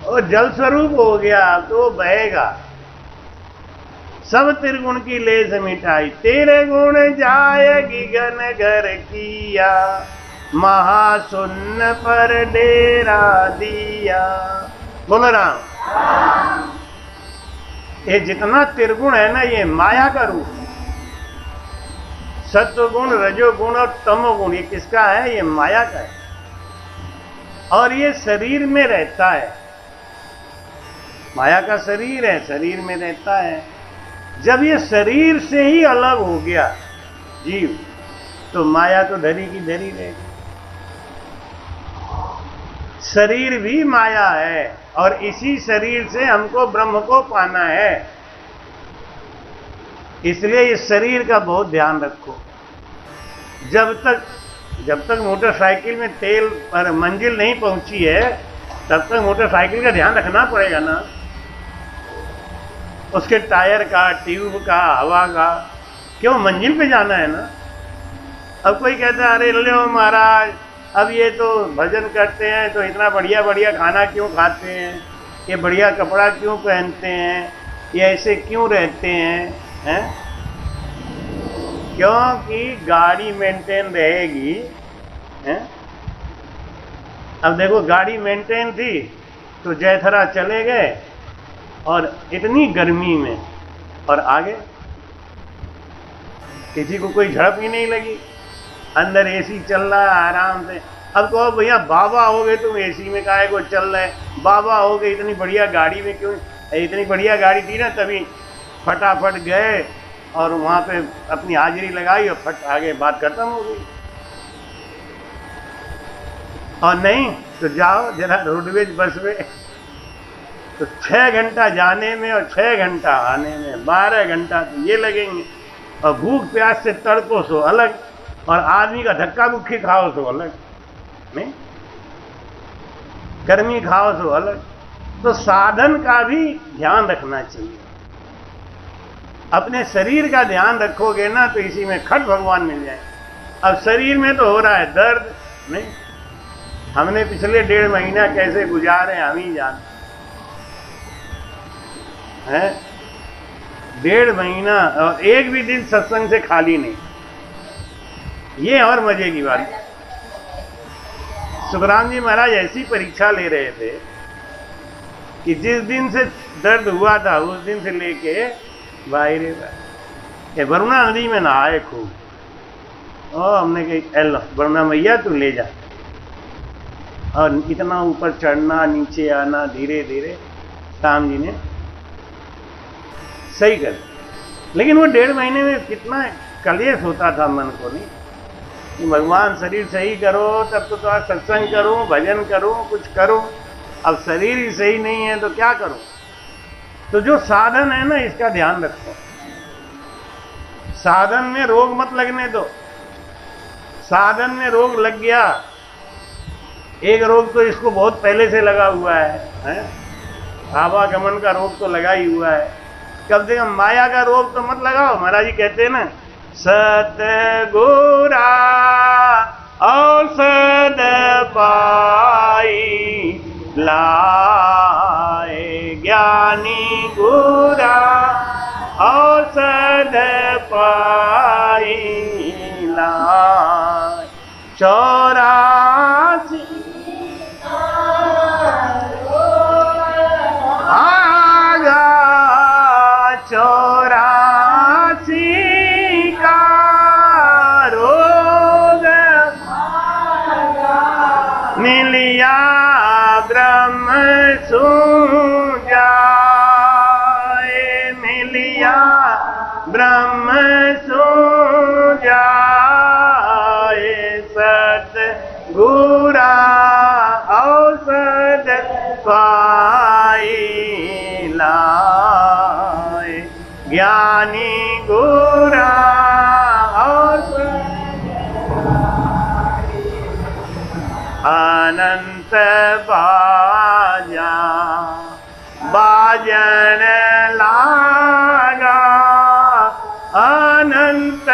वो जल स्वरूप हो गया, तो बहेगा। सब त्रिगुण की लेस मिटाई, तेरे गुण जाएगी गन घर किया, महाशून्य पर डेरा दिया। बोलो राम। ये जितना त्रिगुण है ना, ये माया का रूप है। सत्वगुण, रजोगुण और तमोगुण, ये किसका है? ये माया का है। और ये शरीर में रहता है, माया का शरीर है, शरीर में रहता है। जब ये शरीर से ही अलग हो गया जीव, तो माया तो धरी की धरी रहेगी। शरीर भी माया है, और इसी शरीर से हमको ब्रह्म को पाना है। इसलिए इस शरीर का बहुत ध्यान रखो। जब तक मोटरसाइकिल में तेल पर मंजिल नहीं पहुंची है, तब तक मोटरसाइकिल का ध्यान रखना पड़ेगा ना, उसके टायर का, ट्यूब का, हवा का। क्यों? मंजिल पे जाना है ना। अब कोई कहता है अरे लो महाराज, अब ये तो भजन करते हैं तो इतना बढ़िया बढ़िया खाना क्यों खाते हैं, ये बढ़िया कपड़ा क्यों पहनते हैं, ये ऐसे क्यों रहते हैं? क्योंकि गाड़ी मेंटेन रहेगी। हैं? अब देखो, गाड़ी मेंटेन थी तो जयथरा चले गए, और इतनी गर्मी में, और आगे किसी को कोई झड़प ही नहीं लगी, अंदर एसी चल रहा है आराम से। अब कहो भैया बाबा हो गए तुम एसी में काहे को चल रहे, बाबा हो गए इतनी बढ़िया गाड़ी में क्यों? इतनी बढ़िया गाड़ी थी ना, तभी फटाफट गए और वहां पे अपनी हाजिरी लगाई और फट आगे बात खत्म हो गई। और नहीं तो जाओ जरा रोडवेज बस में, तो 6 घंटा जाने में और 6 घंटा आने में, 12 घंटा तो ये लगेंगे। और भूख प्यास से तड़पो सो अलग, और आदमी का धक्का मुक्की खाओ सो अलग, नहीं गर्मी खाओ सो अलग। तो साधन का भी ध्यान रखना चाहिए। अपने शरीर का ध्यान रखोगे ना, तो इसी में खट भगवान मिल जाए। अब शरीर में तो हो रहा है दर्द, नहीं? हमने पिछले 1.5 महीना कैसे गुजारे हम ही जानते। है, 1.5 महीना और एक भी दिन सत्संग से खाली नहीं। ये और मजे की बात। सुखराम जी महाराज ऐसी परीक्षा ले रहे थे कि जिस दिन से दर्द हुआ था उस दिन से लेके बाहर वरुणा नदी में नहाए खूब। और हमने कही वरुणा मैया तू ले जा, और इतना ऊपर चढ़ना नीचे आना धीरे धीरे राम जी ने सही कर। लेकिन वो 1.5 महीने में कितना कलेश होता था मन को, नहीं कि भगवान शरीर सही करो तब तो थोड़ा सत्संग करो, भजन करो, कुछ करो। अब शरीर ही सही नहीं है तो क्या करो। तो जो साधन है ना, इसका ध्यान रखो। साधन में रोग मत लगने दो। साधन में रोग लग गया, एक रोग तो इसको बहुत पहले से लगा हुआ है? आवागमन का रोग तो लगा ही हुआ है। कम से कम माया का रोग तो मत लगाओ। महाराज जी कहते हैं ना, सतगुरा औषध पाई लाए, ज्ञानी गुरा औषध पाई लाए। 84 आगा 84 का रोग मिलिया ब्रह्म सूझाए, मिलिया ब्रह्म सूझाए। सतगुरा औषध पाई लाए, ज्ञानी गुरा औषध। अनंत बाजा बाजन लागा, अनंत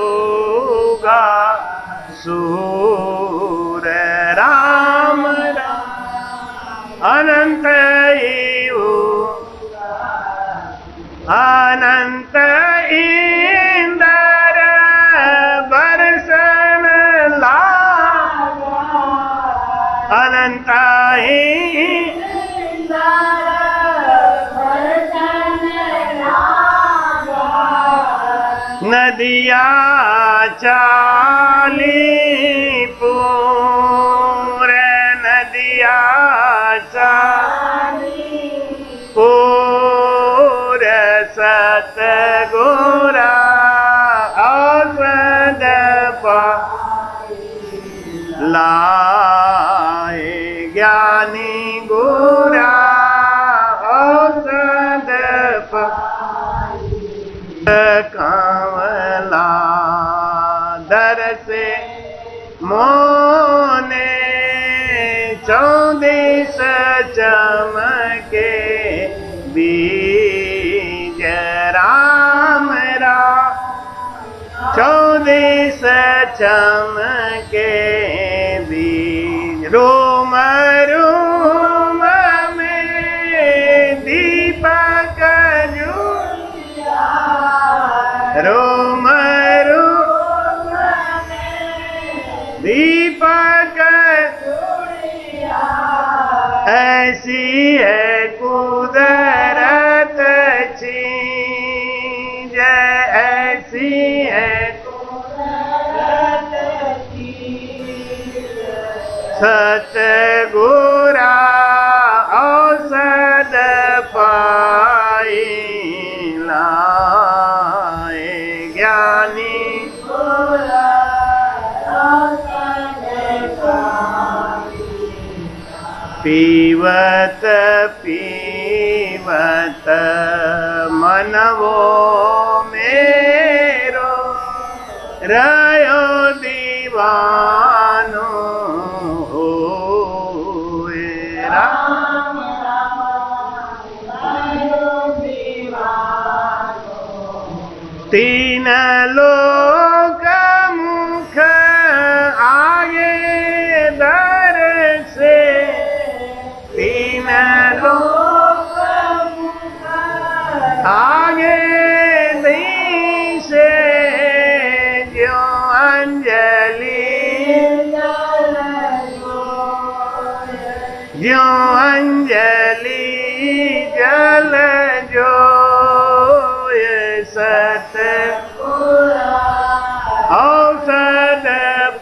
उगा सूर राम राम। अनंत अनंत इंदर बरसन लागा, अनंत नदिया चाली पूरे, नदिया चाली पूरे। सतगुरा औषध पाई लाए, ज्ञानी गुरा औषध पाई। कांवला दर से मोने 14 चमके बीज राम राम। 14 चमके बीज रोम रोम में दीपक जुलिया, रोम रोम में दीपक जुलिया। ऐसी है कुदरत चीज, ऐसी है कुदरत चीज। सतगुरा औषध पाई लाए, ज्ञानी गुरा औषध पाई। पीवत पीवत मनवो मेरो रयो दीवानो होए राम रयो दीवानो। 3 लोक मुख आगे दर से, 3 लोक मुख अंजलि जल जो ये सत औषध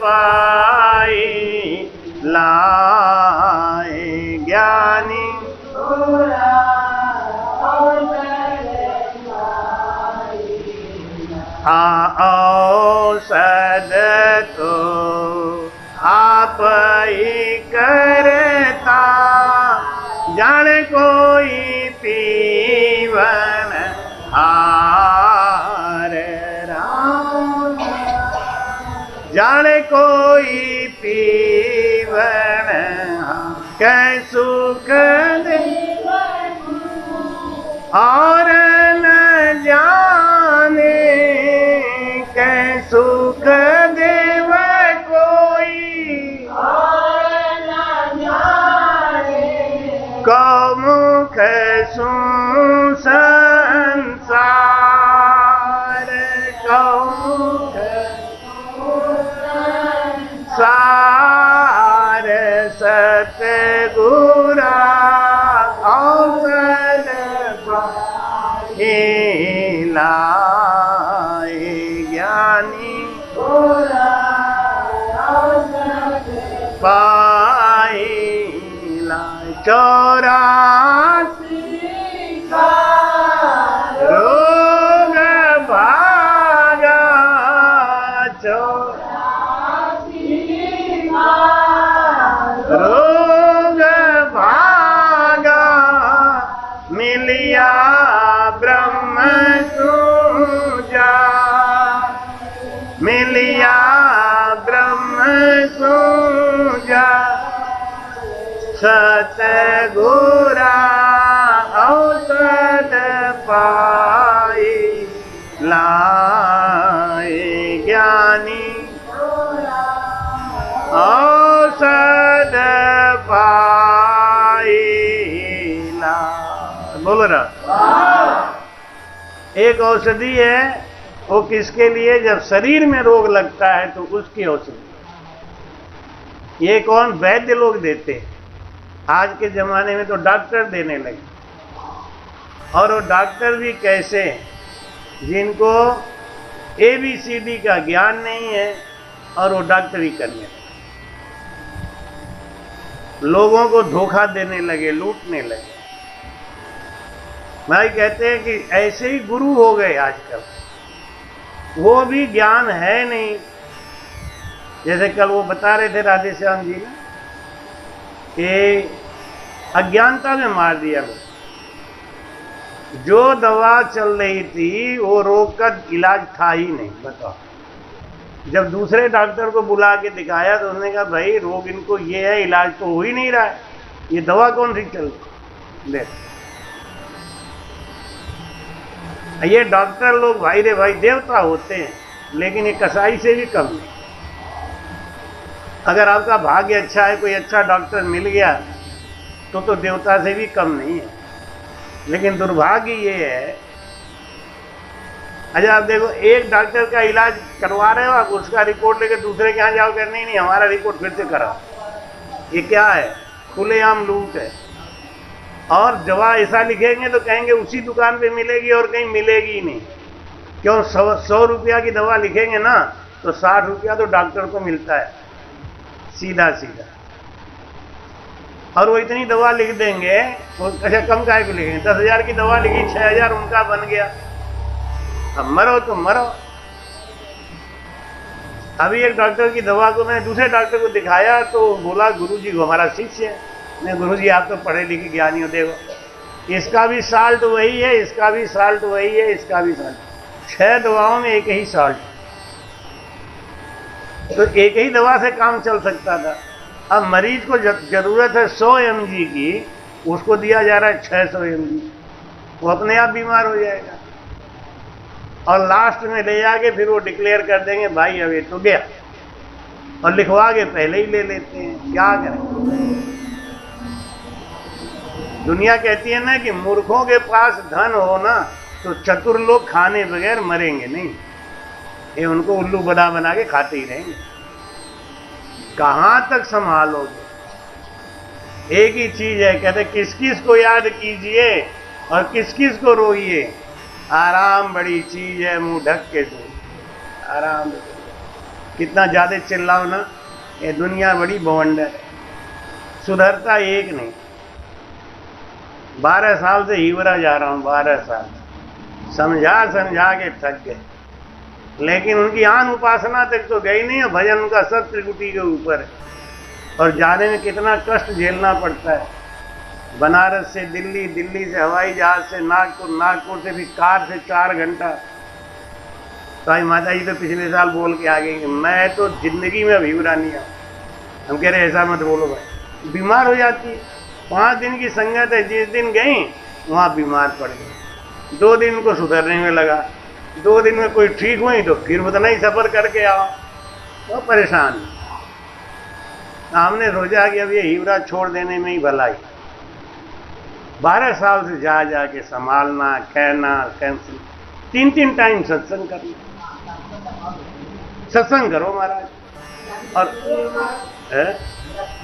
पाई लाए ज्ञानी औषध तो आप ही करता जाने कोई पीवन हार राम जाने कोई पीवन कै सुख दे और न जाने कै सुख देव कोई कमुख सु संसार कमुख सार सतगुरा औषध लाए ज्ञानी पाई लाए 84 रोग भागा 84 रोग भागा मिलिया ब्रह्म सूजा मिलिया ब्रह्म सूजा सतगुरा औषध पाई लाए ज्ञानी औषध पाई ला बोल रहा एक औषधि है वो किसके लिए जब शरीर में रोग लगता है तो उसकी औषधि ये कौन वैद्य लोग देते हैं आज के जमाने में तो डॉक्टर देने लगे और वो डॉक्टर भी कैसे जिनको ABCD का ज्ञान नहीं है और वो डॉक्टरी करने लगे लोगों को धोखा देने लगे लूटने लगे भाई कहते हैं कि ऐसे ही गुरु हो गए आजकल वो भी ज्ञान है नहीं जैसे कल वो बता रहे थे राधे श्याम जी ने कि अज्ञानता में मार दिया लोग जो दवा चल रही थी वो रोग का इलाज था ही नहीं बताओ जब दूसरे डॉक्टर को बुला के दिखाया तो उसने कहा भाई रोग इनको ये है इलाज तो हो ही नहीं रहा है ये दवा कौन सी चल रही ये डॉक्टर लोग भाई रे भाई देवता होते हैं लेकिन ये कसाई से भी कम नहीं अगर आपका भाग्य अच्छा है कोई अच्छा डॉक्टर मिल गया तो देवता से भी कम नहीं है लेकिन दुर्भाग्य ये है अच्छा आप देखो एक डॉक्टर का इलाज करवा रहे हो आप उसका रिपोर्ट लेकर दूसरे के यहाँ जाओगे नहीं हमारा रिपोर्ट फिर से कराओ ये क्या है खुलेआम लूट है और दवा ऐसा लिखेंगे तो कहेंगे उसी दुकान पे मिलेगी और कहीं मिलेगी ही नहीं क्यों 100 रुपया की दवा लिखेंगे ना तो 60 रुपया तो डॉक्टर को मिलता है सीधा सीधा और वो इतनी दवा लिख देंगे तो अच्छा कम काहे को लिखेंगे 10,000 की दवा लिखी 6,000 उनका बन गया अब मरो तो मरो अभी एक डॉक्टर की दवा को मैंने दूसरे डॉक्टर को दिखाया तो बोला गुरुजी को हमारा शिष्य है मैं गुरुजी आप तो पढ़े लिखे ज्ञानी हो देखो इसका भी साल्ट वही है इसका भी साल्ट वही है इसका भी साल्ट 6 दवाओं में एक ही साल्ट तो एक ही दवा से काम चल सकता था अब मरीज को जरूरत है 100 mg की उसको दिया जा रहा है 600 mg वो अपने आप बीमार हो जाएगा और लास्ट में ले जाके फिर वो डिक्लेयर कर देंगे भाई अब ये तो गया और लिखवा के पहले ही ले लेते हैं क्या करें दुनिया कहती है ना कि मूर्खों के पास धन हो ना तो चतुर लोग खाने बगैर मरेंगे नहीं ये उनको उल्लू बना के खाते ही रहेंगे कहां तक संभालोगे एक ही चीज है, कहते किस किस को याद कीजिए और किस किस को रोइए, आराम बड़ी चीज है मुंह ढक के सो। आराम कितना ज्यादा चिल्लाओ ना, ये दुनिया बड़ी बवंडर है, सुधरता एक नहीं। 12 साल से हिवरा जा रहा हूं, 12 साल समझा समझा के थक गए, लेकिन उनकी आन उपासना तक तो गई नहीं है, भजन उनका सब त्रिकुटी के ऊपर है। और जाने में कितना कष्ट झेलना पड़ता है, बनारस से दिल्ली, दिल्ली से हवाई जहाज से नागपुर, नागपुर से भी कार से 4 घंटा। तो आई माता जी तो पिछले साल बोल के आ गई, मैं तो जिंदगी में हिवरा नहीं आऊँ। हम कह रहे ऐसा मत बोलो भाई, बीमार हो जाती है। 5 दिन की संगत है, जिस दिन गई वहाँ बीमार पड़ गई, 2 दिन को सुधरने में लगा, 2 दिन में कोई ठीक हुई तो फिर उतना ही सफर करके आओ, तो परेशान। हमने सोचा कि अब ये हिवरा छोड़ देने में ही भलाई। 12 साल से जा जा के संभालना, कहना, कैंसिल, 3 टाइम सत्संग करना। सत्संग करो महाराज। और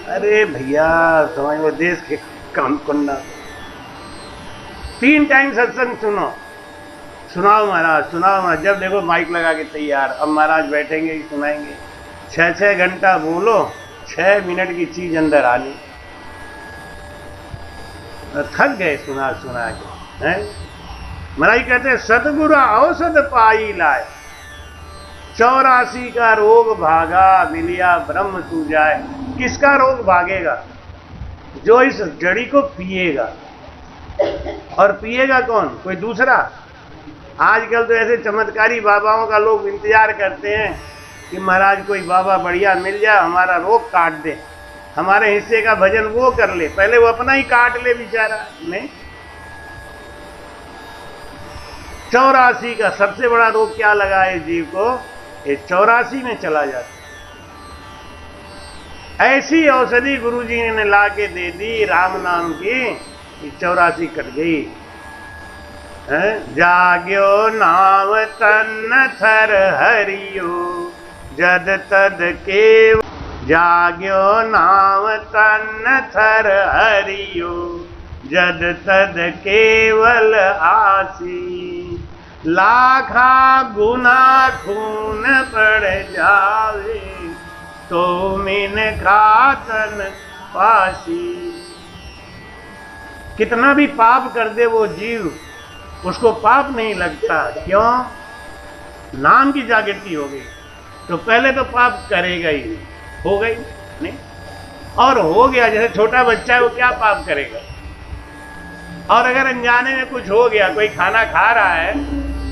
अरे भैया समझ लो, देश के काम करना, 3 टाइम सत्संग सुनो, सुनाओ महाराज, सुनाओ महाराज। जब देखो माइक लगा के तैयार, अब महाराज बैठेंगे ही सुनाएंगे। 6 घंटा बोलो, 6 मिनट की चीज अंदर आनी। थक गए सुना सुना के, हैं? महाराज कहते हैं सतगुरु औषध पाई लाए, 84 का रोग भागा, मिलिया ब्रह्म तू जाए। किसका रोग भागेगा? जो इस जड़ी को पिएगा। और पिएगा कौन? कोई दूसरा? आजकल तो ऐसे चमत्कारी बाबाओं का लोग इंतजार करते हैं कि महाराज कोई बाबा बढ़िया मिल जाए, हमारा रोग काट दे, हमारे हिस्से का भजन वो कर ले। पहले वो अपना ही काट ले बेचारा। नहीं, 84 का सबसे बड़ा रोग क्या लगा है जीव को? ये 84 में चला जाता। ऐसी औषधि गुरु जी ने ला के दे दी राम नाम की, 84 कट गई। जाग्यो नाम तन थर हरियो, जद तद के जाग्यो नाम तन थर हरियो, जद तद केवल आसी। लाखा गुना खून पड़ जावे, तो मिन खातन पासी। कितना भी पाप कर दे वो जीव, उसको पाप नहीं लगता। क्यों? नाम की जागृति हो गई, तो पहले तो पाप करेगा ही नहीं। हो गई नहीं, और हो गया। जैसे छोटा बच्चा है, वो क्या पाप करेगा? और अगर अनजाने में कुछ हो गया, कोई खाना खा रहा है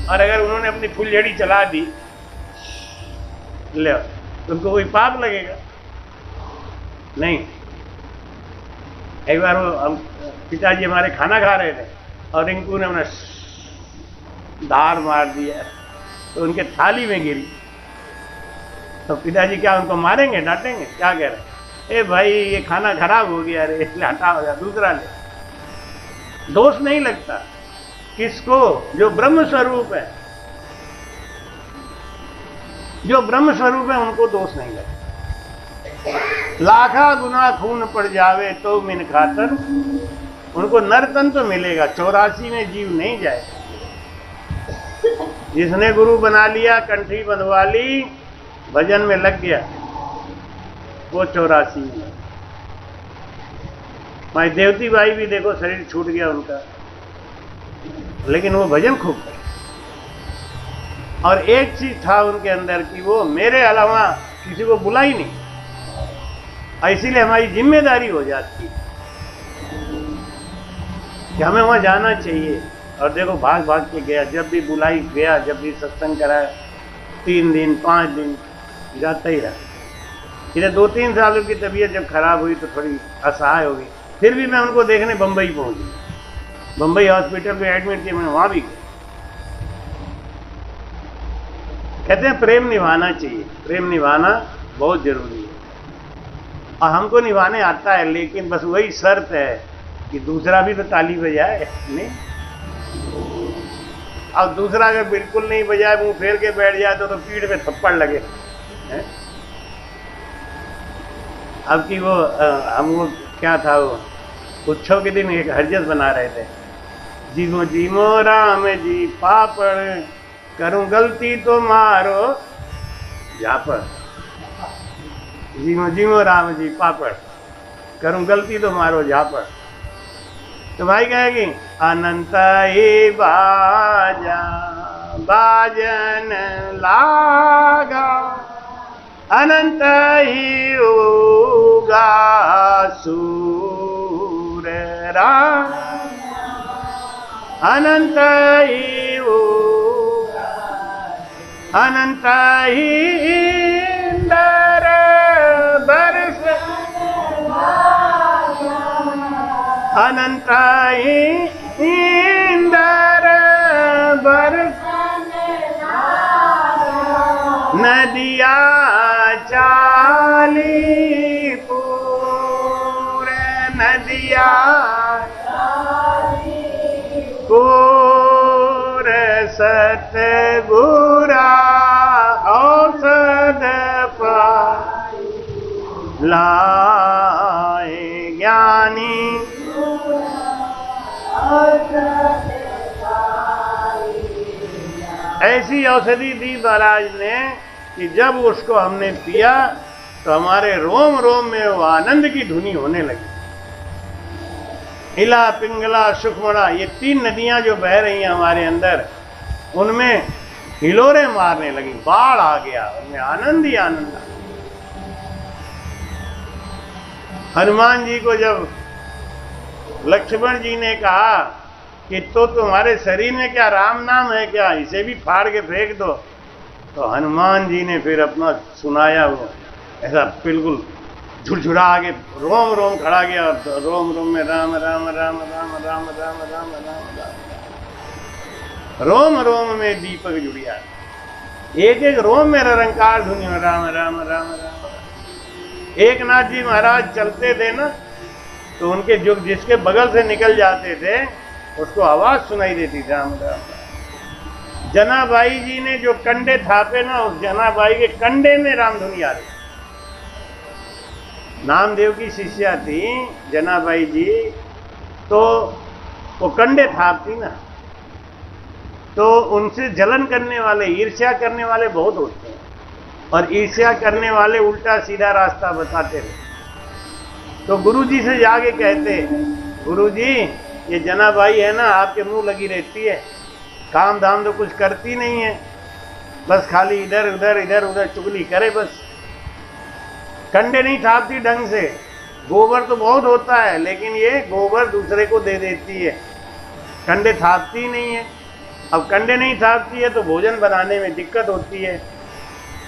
और अगर उन्होंने अपनी फुलझड़ी चला दी, ले तो उनको कोई पाप लगेगा? नहीं। एक बार वो पिताजी हमारे खाना खा रहे थे और रिंकू ने अपना धार मार दिया, तो उनके थाली में गिरी। तो पिताजी क्या उनको मारेंगे, डांटेंगे? क्या कह रहे हैं, ए भाई ये खाना खराब हो गया, अरे इसलिए हटा हो जा, दूसरा ले। दोष नहीं लगता किसको? जो ब्रह्म स्वरूप है, जो ब्रह्म स्वरूप है उनको दोष नहीं लगता। लाखा गुना खून पड़ जावे तो मिन खातर, उनको नरतन तो मिलेगा, 84 में जीव नहीं जाए। जिसने गुरु बना लिया, कंठी बंधवा ली, भजन में लग गया, वो 84 में। माई देवती बाई भी देखो, शरीर छूट गया उनका, लेकिन वो भजन खूब करे। और एक चीज था उनके अंदर कि वो मेरे अलावा किसी को बुला ही नहीं, इसीलिए हमारी जिम्मेदारी हो जाती है कि हमें वहां जाना चाहिए। और देखो भाग भाग के गया, जब भी बुलाई गया, जब भी सत्संग कराया, 3 दिन 5 दिन जाता ही रहा। इधर 2-3 सालों की तबीयत जब खराब हुई तो थोड़ी असहाय हो गई, फिर भी मैं उनको देखने बंबई पहुंच गई। बंबई हॉस्पिटल में एडमिट किया, मैंने वहां भी गया। कहते हैं प्रेम निभाना चाहिए, प्रेम निभाना बहुत जरूरी है, और हमको निभाने आता है, लेकिन बस वही शर्त है कि दूसरा भी तो ताली बजाए। नहीं, अब दूसरा अगर बिल्कुल नहीं बजाए, मुंह फेर के बैठ जाए तो पीठ में थप्पड़ लगे है? अब कि वो हम वो क्या था वो, उत्सव के दिन एक हरजत बना रहे थे, जीवो जीवो राम जी पापड़, करूं गलती तो मारो झापड़। जीवो जीवो राम जी पापड़, करूं गलती तो मारो झापड़। तो भाई कहेगी अनंत ही बाजा बाजन लागा, अनंत ही उगा सूर राम, अनंत ही उगा, अनंत ही इंदर बरस, अनंत ही इंदर बरस, नदिया चाली पूरे, नदिया पूरे सतगुरा औषध लाए ज्ञानी, ऐसी औषधि दी महाराज ने कि जब उसको हमने पिया तो हमारे रोम रोम में वो आनंद की धुनी होने लगी। इला पिंगला सुखमड़ा, ये 3 नदियां जो बह रही हैं हमारे अंदर, उनमें हिलोरे मारने लगी, बाढ़ आ गया, उनमें आनंद ही आनंद आ। हनुमान जी को जब लक्ष्मण जी ने कहा कि तो तुम्हारे शरीर में क्या राम नाम है क्या, इसे भी फाड़ के फेंक दो, तो हनुमान जी ने फिर अपना सुनाया, वो ऐसा बिल्कुल झुरझुरा के रोम रोम खड़ा गया, रोम रोम में राम राम राम राम राम राम राम राम राम, रोम रोम में दीपक जुड़िया, एक एक रोम में रंकार धुनी में राम राम राम राम। एक नाथ जी महाराज चलते थे ना, तो उनके जो जिसके बगल से निकल जाते थे उसको आवाज सुनाई देती राम राम। जनाबाई जी ने जो कंडे थापे ना, उस जनाबाई के कंडे में रामधुनी आ रही। नामदेव की शिष्या थी जनाबाई जी, तो वो कंडे थापती ना, तो उनसे जलन करने वाले, ईर्ष्या करने वाले बहुत होते हैं, और ईर्ष्या करने वाले उल्टा सीधा रास्ता बताते थे। तो गुरुजी से जाके कहते, गुरुजी ये जनाबाई है ना, आपके मुंह लगी रहती है, काम धाम तो कुछ करती नहीं है, बस खाली इधर उधर इधर उधर चुगली करे, बस कंडे नहीं थापती ढंग से। गोबर तो बहुत होता है, लेकिन ये गोबर दूसरे को दे देती है, कंडे थापती नहीं है। अब कंडे नहीं थापती है तो भोजन बनाने में दिक्कत होती है,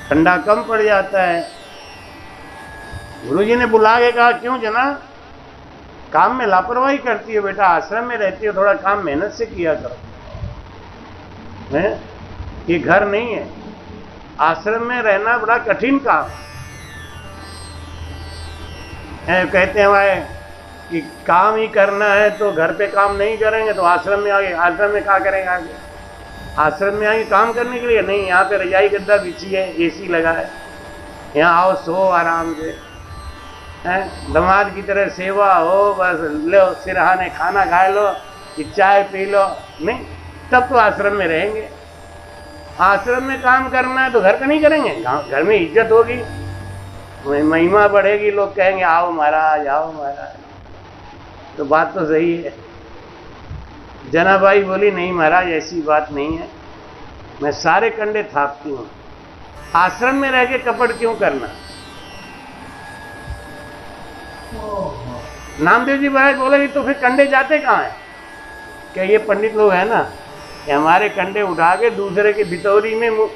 ठंडा कम पड़ जाता है। गुरुजी ने बुला के कहा, क्यों जना, काम में लापरवाही करती है बेटा, आश्रम में रहती है, थोड़ा काम मेहनत से किया करो। है ये घर नहीं है, आश्रम में रहना बड़ा कठिन काम है। कहते हैं भाई कि काम ही करना है तो घर पे काम नहीं करेंगे तो आश्रम में आगे, आश्रम में क्या करेंगे आगे, आश्रम में आगे काम करने के लिए नहीं। यहाँ पे रजाई गद्दा बिछी है, एसी लगा है, यहाँ आओ सो आराम से, हैं दमाद की तरह सेवा हो, बस लो सिरहाने खाना खा लो कि चाय पी लो, नहीं तब तो आश्रम में रहेंगे। आश्रम में काम करना है तो घर का नहीं करेंगे, घर में इज्जत होगी, महिमा बढ़ेगी, लोग कहेंगे आओ महाराज आओ महाराज। तो बात तो सही है। जनाबाई बोली, नहीं महाराज ऐसी बात नहीं है, मैं सारे कंडे थापती हूँ, आश्रम में रह के कपट क्यों करना। नामदेव जी महाराज बोले कि तो फिर कंडे जाते कहाँ हैं। क्या ये पंडित लोग हैं ना, कि हमारे कंडे उठा के दूसरे की भितौरी में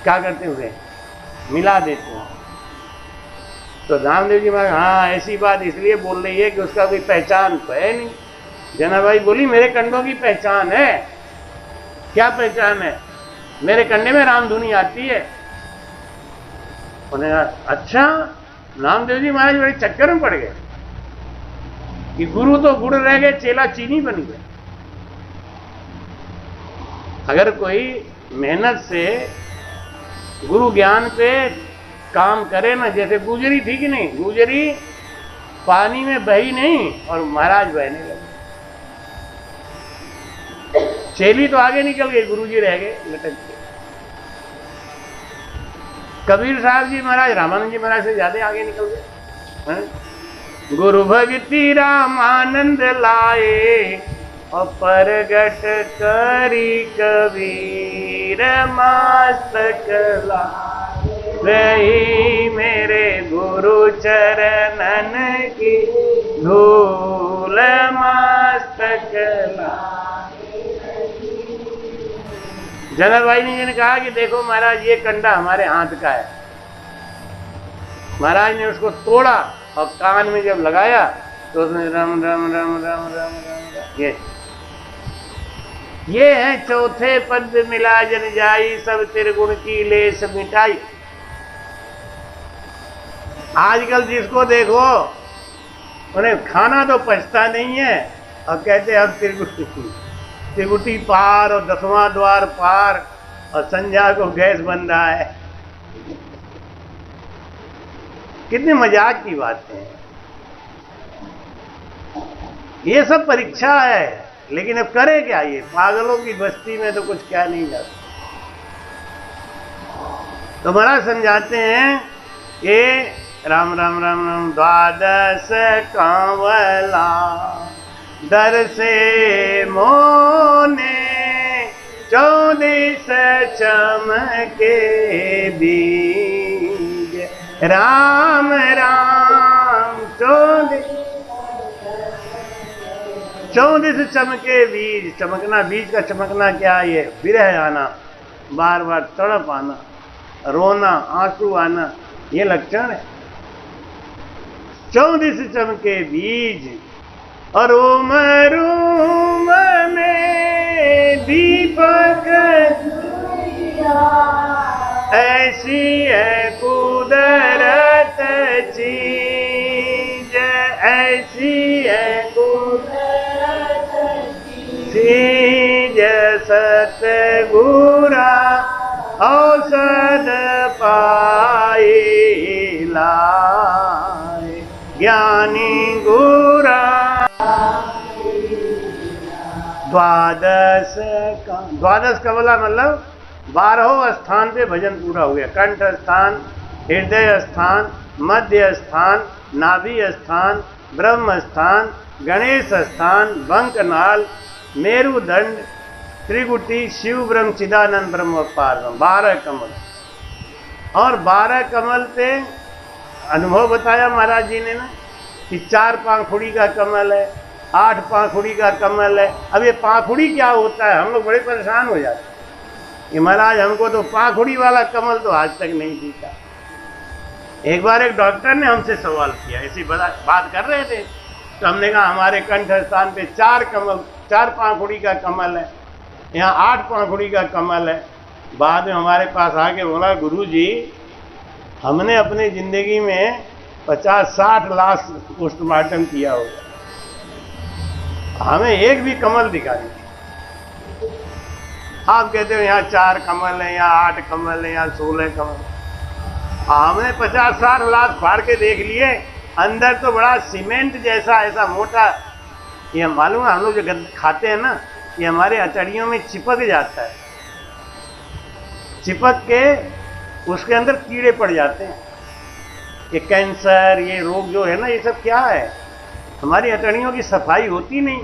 क्या करते हुए मिला देते हैं। तो नामदेव जी महाराज, हाँ ऐसी बात इसलिए बोल रही है कि उसका कोई पहचान तो है नहीं। जनाबाई बोली, मेरे कंडों की पहचान है। क्या पहचान है? मेरे कंडे में रामधुनी आती है। उन्हें अच्छा, नामदेव जी महाराज बड़े चक्कर में पड़ गए कि गुरु तो गुड़ रह गए, चेला चीनी बन गए। अगर कोई मेहनत से गुरु ज्ञान पे काम करे ना, जैसे गुजरी थी कि नहीं, गुजरी पानी में बही नहीं और महाराज बहने लगे। चेली तो आगे निकल गई, गुरुजी रह गए लटक के। कबीर साहब जी महाराज रामानंद जी महाराज से ज्यादा आगे निकल गए। गुरु भक्ति रामानंद लाए और परगट करी कबीर मस्तक लाए, रही मेरे गुरु चरणन की धूल मस्तक लाए। जनक भाई जी ने कहा कि देखो महाराज ये कंडा हमारे हाथ का है। महाराज ने उसको तोड़ा और कान में जब लगाया तो उसमें रम रम रम रम रम रम ये है चौथे पद मिला जन जाई, सब त्रिगुण की लेस मिटाई। आजकल जिसको देखो उन्हें खाना तो पचता नहीं है और कहते अब त्रिगुटी पार और 10वां द्वार पार और संध्या को गैस बन रहा है। कितनी मजाक की बातें हैं। ये सब परीक्षा है, लेकिन अब करे क्या? ये पागलों की बस्ती में तो कुछ क्या नहीं जाता। तो महाराज समझाते हैं कि राम राम राम राम द्वादश कांवला दर से मोने 14 चमके बीज राम राम 14 चमके बीज। चमकना, बीज का चमकना क्या? ये विरह आना, बार बार तड़प आना, रोना, आंसू आना, ये लक्षण है। 14 चमके बीज और रोम रोम में दीपक ऐसी है कुदरत चीज, ऐसी है कुदरत चीज, सतगुरा औषध पाई लाए, ज्ञानी गुरा। द्वादश कमला मतलब 12 स्थान पे भजन पूरा हो गया। कंठ स्थान, हृदय स्थान, मध्य स्थान, नाभि स्थान, ब्रह्म स्थान, गणेश स्थान, बंकनाल, मेरुदंड, त्रिगुटी, शिव ब्रह्म चिदानंद ब्रह्म पारब्रह्म। 12 कमल। और 12 कमल पे अनुभव बताया महाराज जी ने ना कि 4 पांखुड़ी का कमल है, 8 पांखुड़ी का कमल है। अब ये पांखुड़ी क्या होता है? हम लोग बड़े परेशान हो जाते हैं कि महाराज हमको तो पांखुड़ी वाला कमल तो आज तक नहीं दिखा। एक बार एक डॉक्टर ने हमसे सवाल किया, ऐसी बात कर रहे थे, तो हमने कहा हमारे कंठ स्थान पे 4 कमल, 4 पांखुड़ी का कमल है, यहाँ 8 पांखुड़ी का कमल है। बाद में हमारे पास आके बोला, गुरुजी हमने अपनी जिंदगी में 50-60 लाख पोस्टमार्टम किया होगा, हमें एक भी कमल दिखा नहीं। आप कहते हो यहाँ 4 कमल है, यहाँ 8 कमल है, यहाँ 16 कमल। हमने 50-60 लाख फाड़ के देख लिए, अंदर तो बड़ा सीमेंट जैसा ऐसा मोटा, ये मालूम है हम लोग जो खाते हैं ना, ये हमारे अचड़ियों में चिपक जाता है, चिपक के उसके अंदर कीड़े पड़ जाते हैं। ये कैंसर, ये रोग जो है ना, ये सब क्या है? हमारी अतड़ियों की सफाई होती नहीं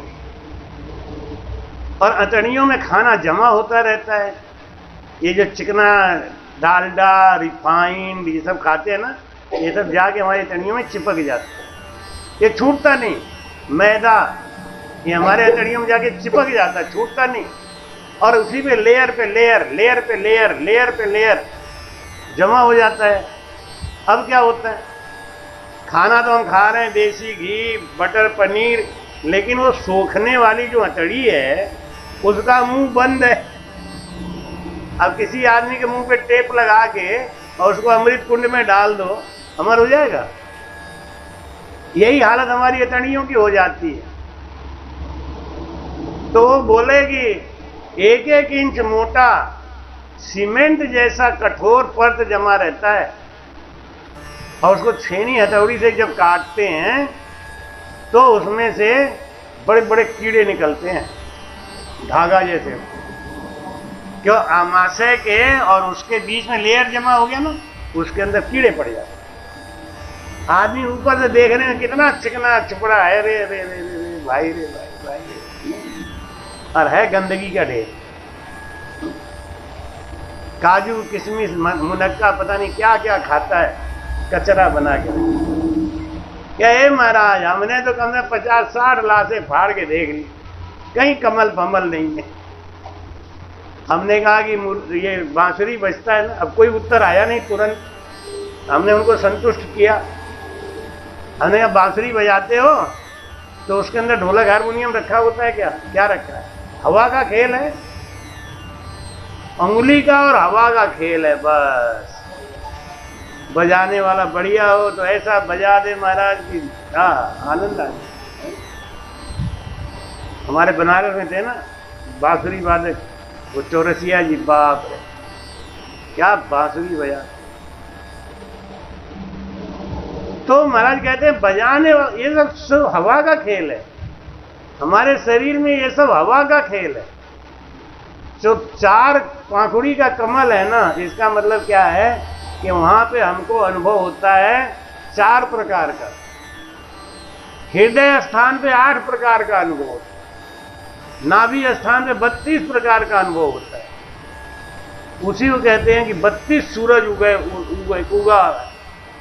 और अतड़ियों में खाना जमा होता रहता है। ये जो चिकना डालडा, रिफाइंड, ये सब खाते हैं ना, ये सब जाके हमारी अतड़ियों में चिपक जाता है, ये छूटता नहीं। मैदा, ये हमारे अतड़ियों में जाके चिपक जाता है, छूटता नहीं। और उसी पे लेयर पे लेयर, लेयर पे लेयर, लेयर पे लेयर जमा हो जाता है। अब क्या होता है? खाना तो हम खा रहे हैं देसी घी, बटर, पनीर, लेकिन वो सोखने वाली जो अतड़ी है उसका मुंह बंद है। अब किसी आदमी के मुंह पे टेप लगा के और उसको अमृत कुंड में डाल दो, अमर हो जाएगा। यही हालत हमारी अतड़ियों की हो जाती है। तो वो बोलेगी 1-1 इंच मोटा सीमेंट जैसा कठोर परत जमा रहता है और उसको छेनी हथौड़ी से जब काटते हैं तो उसमें से बड़े बड़े कीड़े निकलते हैं, धागा जैसे। क्यों? आमाशय के और उसके बीच में लेयर जमा हो गया ना, उसके अंदर कीड़े पड़ जाते। आदमी ऊपर से देख रहे हैं कितना चिकना चुपड़ा है, रे रे रे रे भाई, रे भाई भाई रे। और है गंदगी का ढेर। काजू किशमिश मुनक्का पता नहीं क्या क्या खाता है, कचरा बना के। क्या है महाराज, हमने तो कम से 50-60 लाशें फाड़ के देख ली, कहीं कमल फमल नहीं है। हमने कहा कि ये बांसुरी बजता है ना, अब कोई उत्तर आया नहीं तुरंत। हमने उनको संतुष्ट किया। हमने कहा बांसुरी बजाते हो तो उसके अंदर ढोलक हारमोनियम रखा होता है क्या? क्या रखा है? हवा का खेल है, अंगुली का और हवा का खेल है बस। बजाने वाला बढ़िया हो तो ऐसा बजा दे महाराज की आनंद आ। हमारे बनारस में थे ना बांसुरी वादक, वो चौरसिया जी, बाप रे क्या बांसुरी बजा। तो महाराज कहते हैं बजाने ये सब हवा का खेल है। हमारे शरीर में ये सब हवा का खेल है। जो 4 पाखुड़ी का कमल है ना, इसका मतलब क्या है कि वहां पे हमको अनुभव होता है 4 प्रकार का। हृदय स्थान पे 8 प्रकार का अनुभव होता है, नाभि स्थान पे 32 प्रकार का अनुभव होता है। उसी को कहते हैं कि 32 सूरज उगा,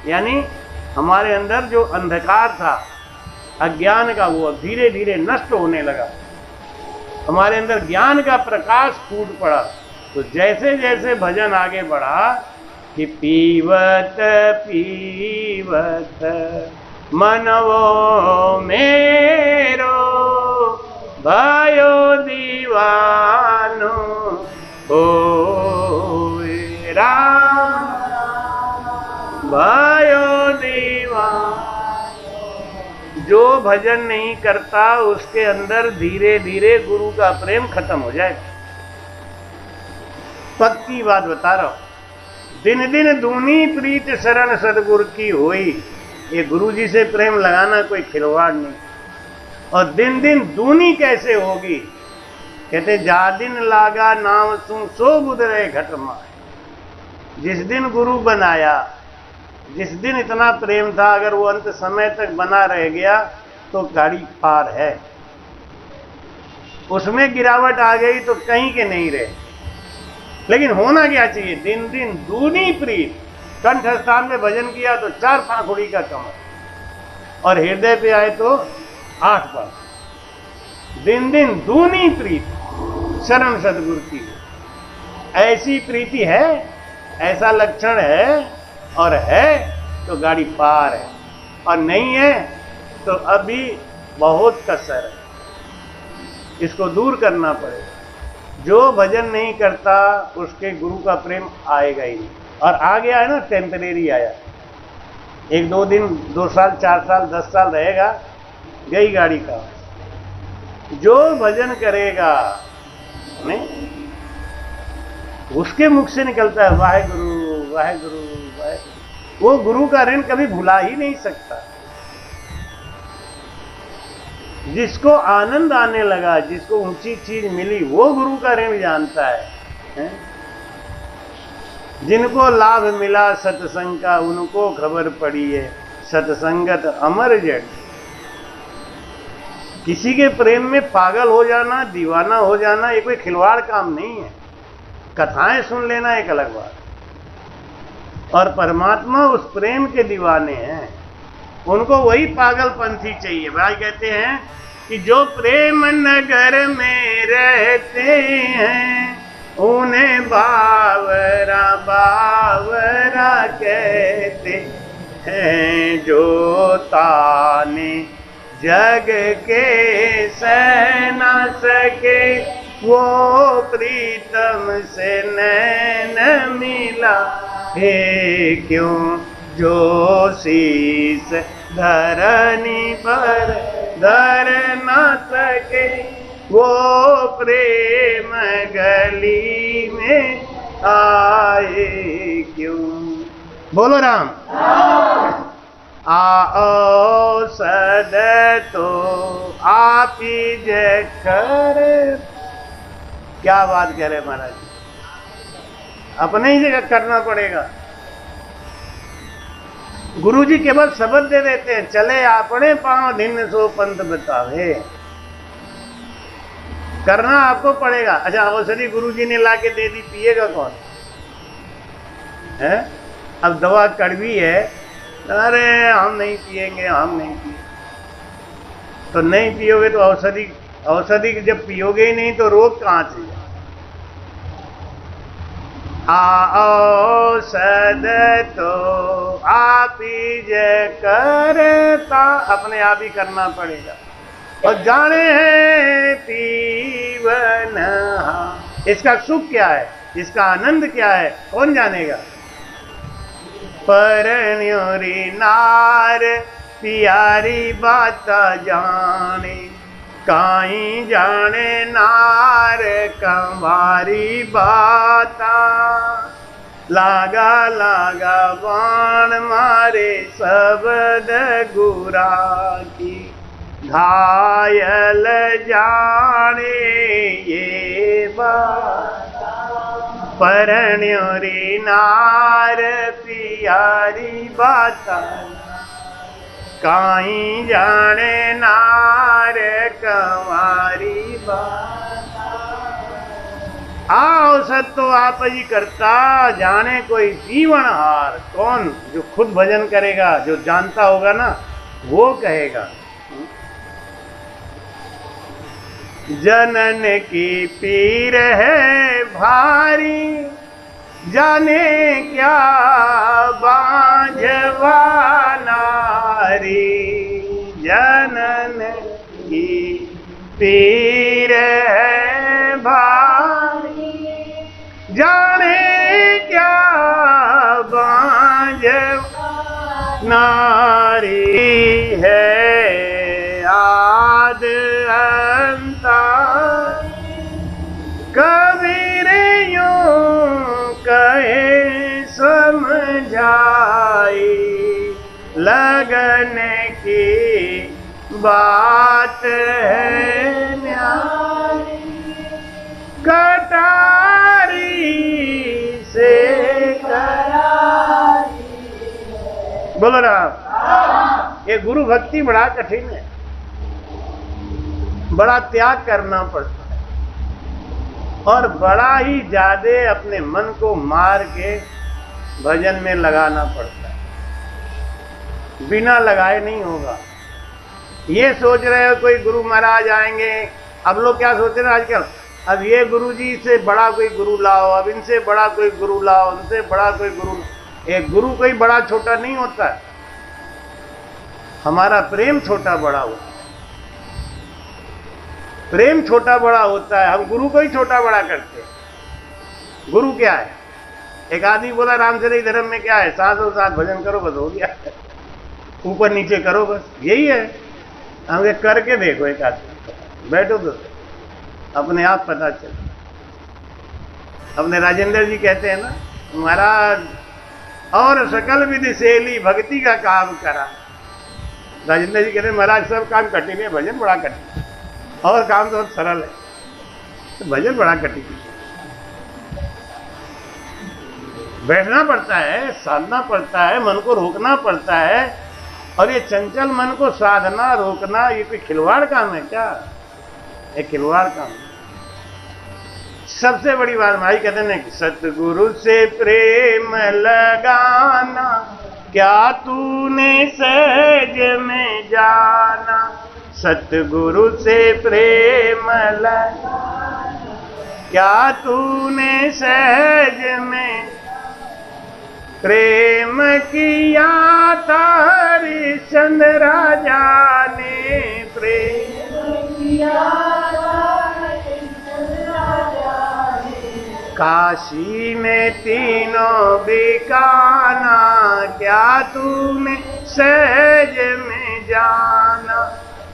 यानी हमारे अंदर जो अंधकार था अज्ञान का, वो धीरे धीरे नष्ट होने लगा। हमारे अंदर ज्ञान का प्रकाश फूट पड़ा। तो जैसे जैसे भजन आगे बढ़ा कि पीवत पीवत मनवो मेरो भयो दीवानो हो राम भयो दीवानो। जो भजन नहीं करता उसके अंदर धीरे धीरे गुरु का प्रेम खत्म हो जाएगा। पक्की बात बता रहा हूं। दिन दिन दूनी प्रीत शरण सदगुरु की होई। ये गुरु जी से प्रेम लगाना कोई खिलवाड़ नहीं। और दिन दिन दूनी कैसे होगी? कहते जा दिन लागा नाम सुन सो बुदरे घट माय। जिस दिन गुरु बनाया, जिस दिन इतना प्रेम था, अगर वो अंत समय तक बना रह गया तो गाड़ी पार है। उसमें गिरावट आ गई तो कहीं के नहीं रहे। लेकिन होना क्या चाहिए? दिन दिन दूनी प्रीत। कंठ स्थान में भजन किया तो 4 पाखुड़ी का कमल, और हृदय पे आए तो 8 पाख। दिन दिन दूनी प्रीत शरण सदगुरु की। ऐसी प्रीति है, ऐसा लक्षण है, और है तो गाड़ी पार है, और नहीं है तो अभी बहुत कसर है। इसको दूर करना पड़ेगा। जो भजन नहीं करता उसके गुरु का प्रेम आएगा ही नहीं। और आ गया है ना, टेम्परेरी आया, 1-2 दिन, 2 साल, 4 साल, 10 साल रहेगा, गई गाड़ी का। जो भजन करेगा नहीं, उसके मुख से निकलता है वाहेगुरु वाहेगुरु वाहेगुरु। वो गुरु का ऋण कभी भुला ही नहीं सकता। जिसको आनंद आने लगा, जिसको ऊंची चीज मिली, वो गुरु का ऋण जानता है? जिनको लाभ मिला सत्संग का, उनको खबर पड़ी है सत्संगत अमर जड़। किसी के प्रेम में पागल हो जाना, दीवाना हो जाना, ये कोई खिलवाड़ काम नहीं है। कथाएं सुन लेना एक अलग बात, और परमात्मा उस प्रेम के दीवाने हैं। उनको वही पागलपंथी चाहिए। भाई कहते हैं कि जो प्रेम नगर में रहते हैं उन्हें बावरा बावरा कहते हैं। जो ताने जग के सह न सके वो प्रीतम से नैन मिला हे क्यों। जो शीस धरनी पर धर न सके वो प्रेम गली में आए क्यों। बोलो राम। औषध तो आप ही जय करे। क्या बात कह रहे महाराज, अपने ही जगह करना पड़ेगा। गुरुजी केवल शब्द दे देते हैं, चले आपने पांव धिन सो पंथ बतावे, करना आपको पड़ेगा। अच्छा औषधि गुरुजी ने लाके दे दी, पिएगा कौन है? अब दवा कड़वी है, अरे हम नहीं पिएंगे, हम नहीं पिएंगे, तो नहीं पियोगे तो औषधि जब पियोगे ही नहीं तो रोग कहां से? औषध तो आप ही जय करता, अपने आप ही करना पड़ेगा। और जाने हैं पीवन, इसका सुख क्या है, इसका आनंद क्या है, कौन जानेगा? परण्योरी नार प्यारी बात जाने, काई जाने नार कंवारी बाता, लागा लागा बाण मारे शब्द गुरा की, घायल जाने ये बात। परण्योरी नार प्यारी बात, काई जाने नार कंवारी बात। औषध तो आप ही करता, जाने कोई जीवन हार, कौन? जो खुद भजन करेगा, जो जानता होगा ना, वो कहेगा। जनन की पीर है भारी, जाने क्या बांझवा नारी, जनन की पीर है भारी, जाने क्या बांझवा नारी है, आद अंता कबीर यूं कहे समझाई, लगन की बात है न्यारी, कटारी से करारी। बोलो राम। ये गुरु भक्ति बड़ा कठिन है, बड़ा त्याग करना पड़ता है, और बड़ा ही ज्यादा अपने मन को मार के भजन में लगाना पड़ता है, बिना लगाए नहीं होगा। ये सोच रहे हो कोई गुरु महाराज आएंगे, अब लोग क्या सोच रहे हैं आजकल, अब ये गुरु जी से बड़ा कोई गुरु लाओ, अब इनसे बड़ा कोई गुरु लाओ, उनसे बड़ा कोई गुरु। एक गुरु कोई बड़ा छोटा नहीं होता है, हमारा प्रेम छोटा बड़ा होता है, प्रेम छोटा बड़ा होता है, हम गुरु को ही छोटा बड़ा करते हैं। गुरु क्या है? एक आदमी बोला रामचरित धर्म में क्या है, साधो साथ भजन करो बस हो गया, ऊपर नीचे करो बस, यही है। हमें करके देखो, एक आदमी बैठो तो अपने आप पता चले। अपने राजेंद्र जी कहते हैं ना, महाराज और सकल विधि शैली भक्ति का काम करा। राजेंद्र जी कहते हैं महाराज सब काम कठिन है, भजन बड़ा कठिन, और काम तो सरल है, तो भजन बड़ा कठिन है। बैठना पड़ता है, साधना पड़ता है, मन को रोकना पड़ता है, और ये चंचल मन को साधना रोकना ये कोई खिलवाड़ काम है क्या? एक खिलवाड़ काम। सबसे बड़ी बात भाई कहते हैं कि सतगुरु से प्रेम लगाना, क्या तूने सहज में जाना। सतगुरु से प्रेम लगाना, क्या तूने सहज में प्रेम किया। तारी चंद राजा ने प्रेम किया, काशी में तीनों बिकाना, क्या तूने सहज में जाना।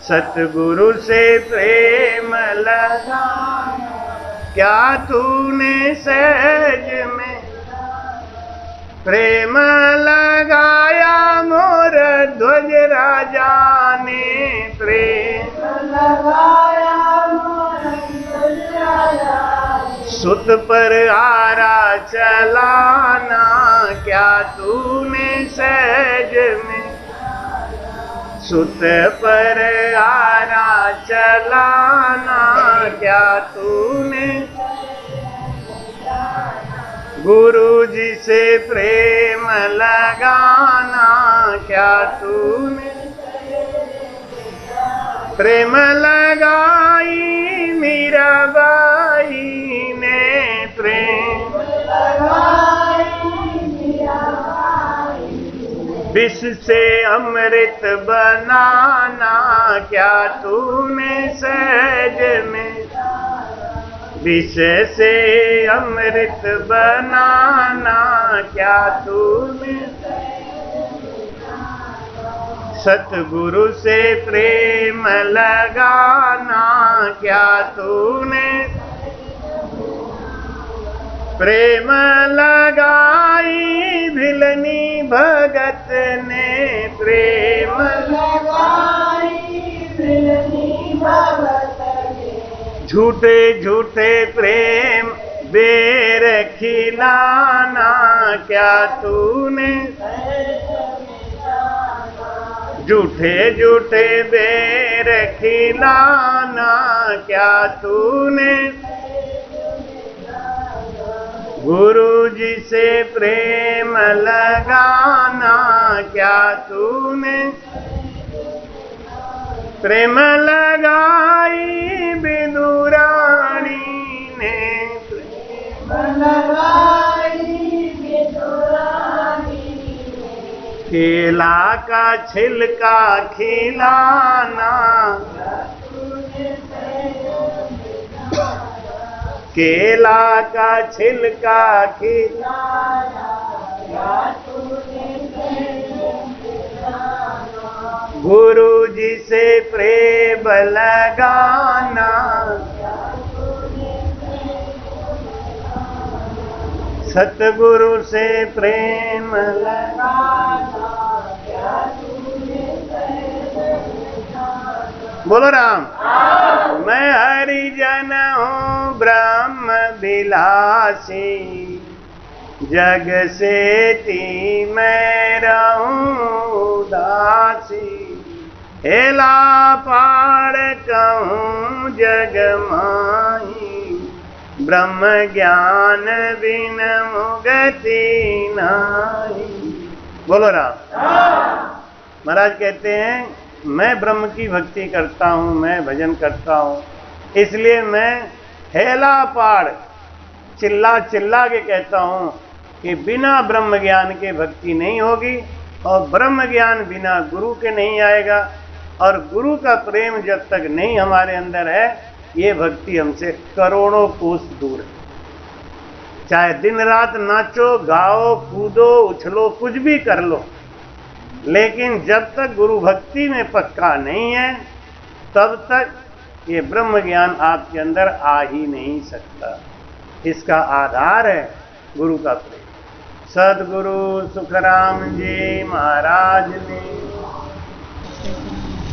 सतगुरु से प्रेम लगाना, क्या तूने सहज में। प्रेम लगाया मोर ध्वज राजा ने, प्रेम लगाया मोर ध्वज राजा ने। सुत पर आरा चलाना क्या तूने सहज में, सुत पर आरा चलाना क्या तूने। गुरु जी से प्रेम लगाना क्या तूने। प्रेम लगाई मीराबाई ने, प्रेम लगाई मीराबाई। विष से अमृत बनाना क्या तूने सहज में, विष से अमृत बनाना क्या तूने। सतगुरु से प्रेम लगाना क्या तूने। प्रेम लगाई भिलनी भगत ने, प्रेम लगाई भिलनी भगत ने। झूठे झूठे प्रेम बेर खिलाना क्या तूने। झूठे झूठे बेर खिलाना क्या तूने। गुरु जी से प्रेम लगाना क्या तूने। प्रेम लगाई विदुरानी ने, प्रेम लगाई विदुरानी ने। केला का छिलका खिलाना, केला का छिलका खिलाना क्या तूने। गुरु जी से प्रेम लगाना, सतगुरु से प्रेम लगाना क्या तूने। बोलो राम। मैं हरिजन हूँ ब्रह्म विलासी, जग से ती मैं रहूं उदासी। हेला पाड़ कहूँ जग माही, ब्रह्म ज्ञान बिन मुगति नाही। बोलो राम। महाराज कहते हैं मैं ब्रह्म की भक्ति करता हूँ, मैं भजन करता हूँ, इसलिए मैं हेला पाड़ चिल्ला चिल्ला के कहता हूँ कि बिना ब्रह्म ज्ञान के भक्ति नहीं होगी, और ब्रह्म ज्ञान बिना गुरु के नहीं आएगा, और गुरु का प्रेम जब तक नहीं हमारे अंदर है, ये भक्ति हमसे करोड़ों कोस दूर है। चाहे दिन रात नाचो गाओ कूदो उछलो कुछ भी कर लो, लेकिन जब तक गुरु भक्ति में पक्का नहीं है तब तक ये ब्रह्म ज्ञान आपके अंदर आ ही नहीं सकता। इसका आधार है गुरु का प्रेम। सदगुरु सुखराम जी महाराज ने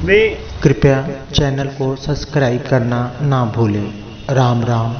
भी कृपया चैनल को सब्सक्राइब करना ना भूलें। राम राम।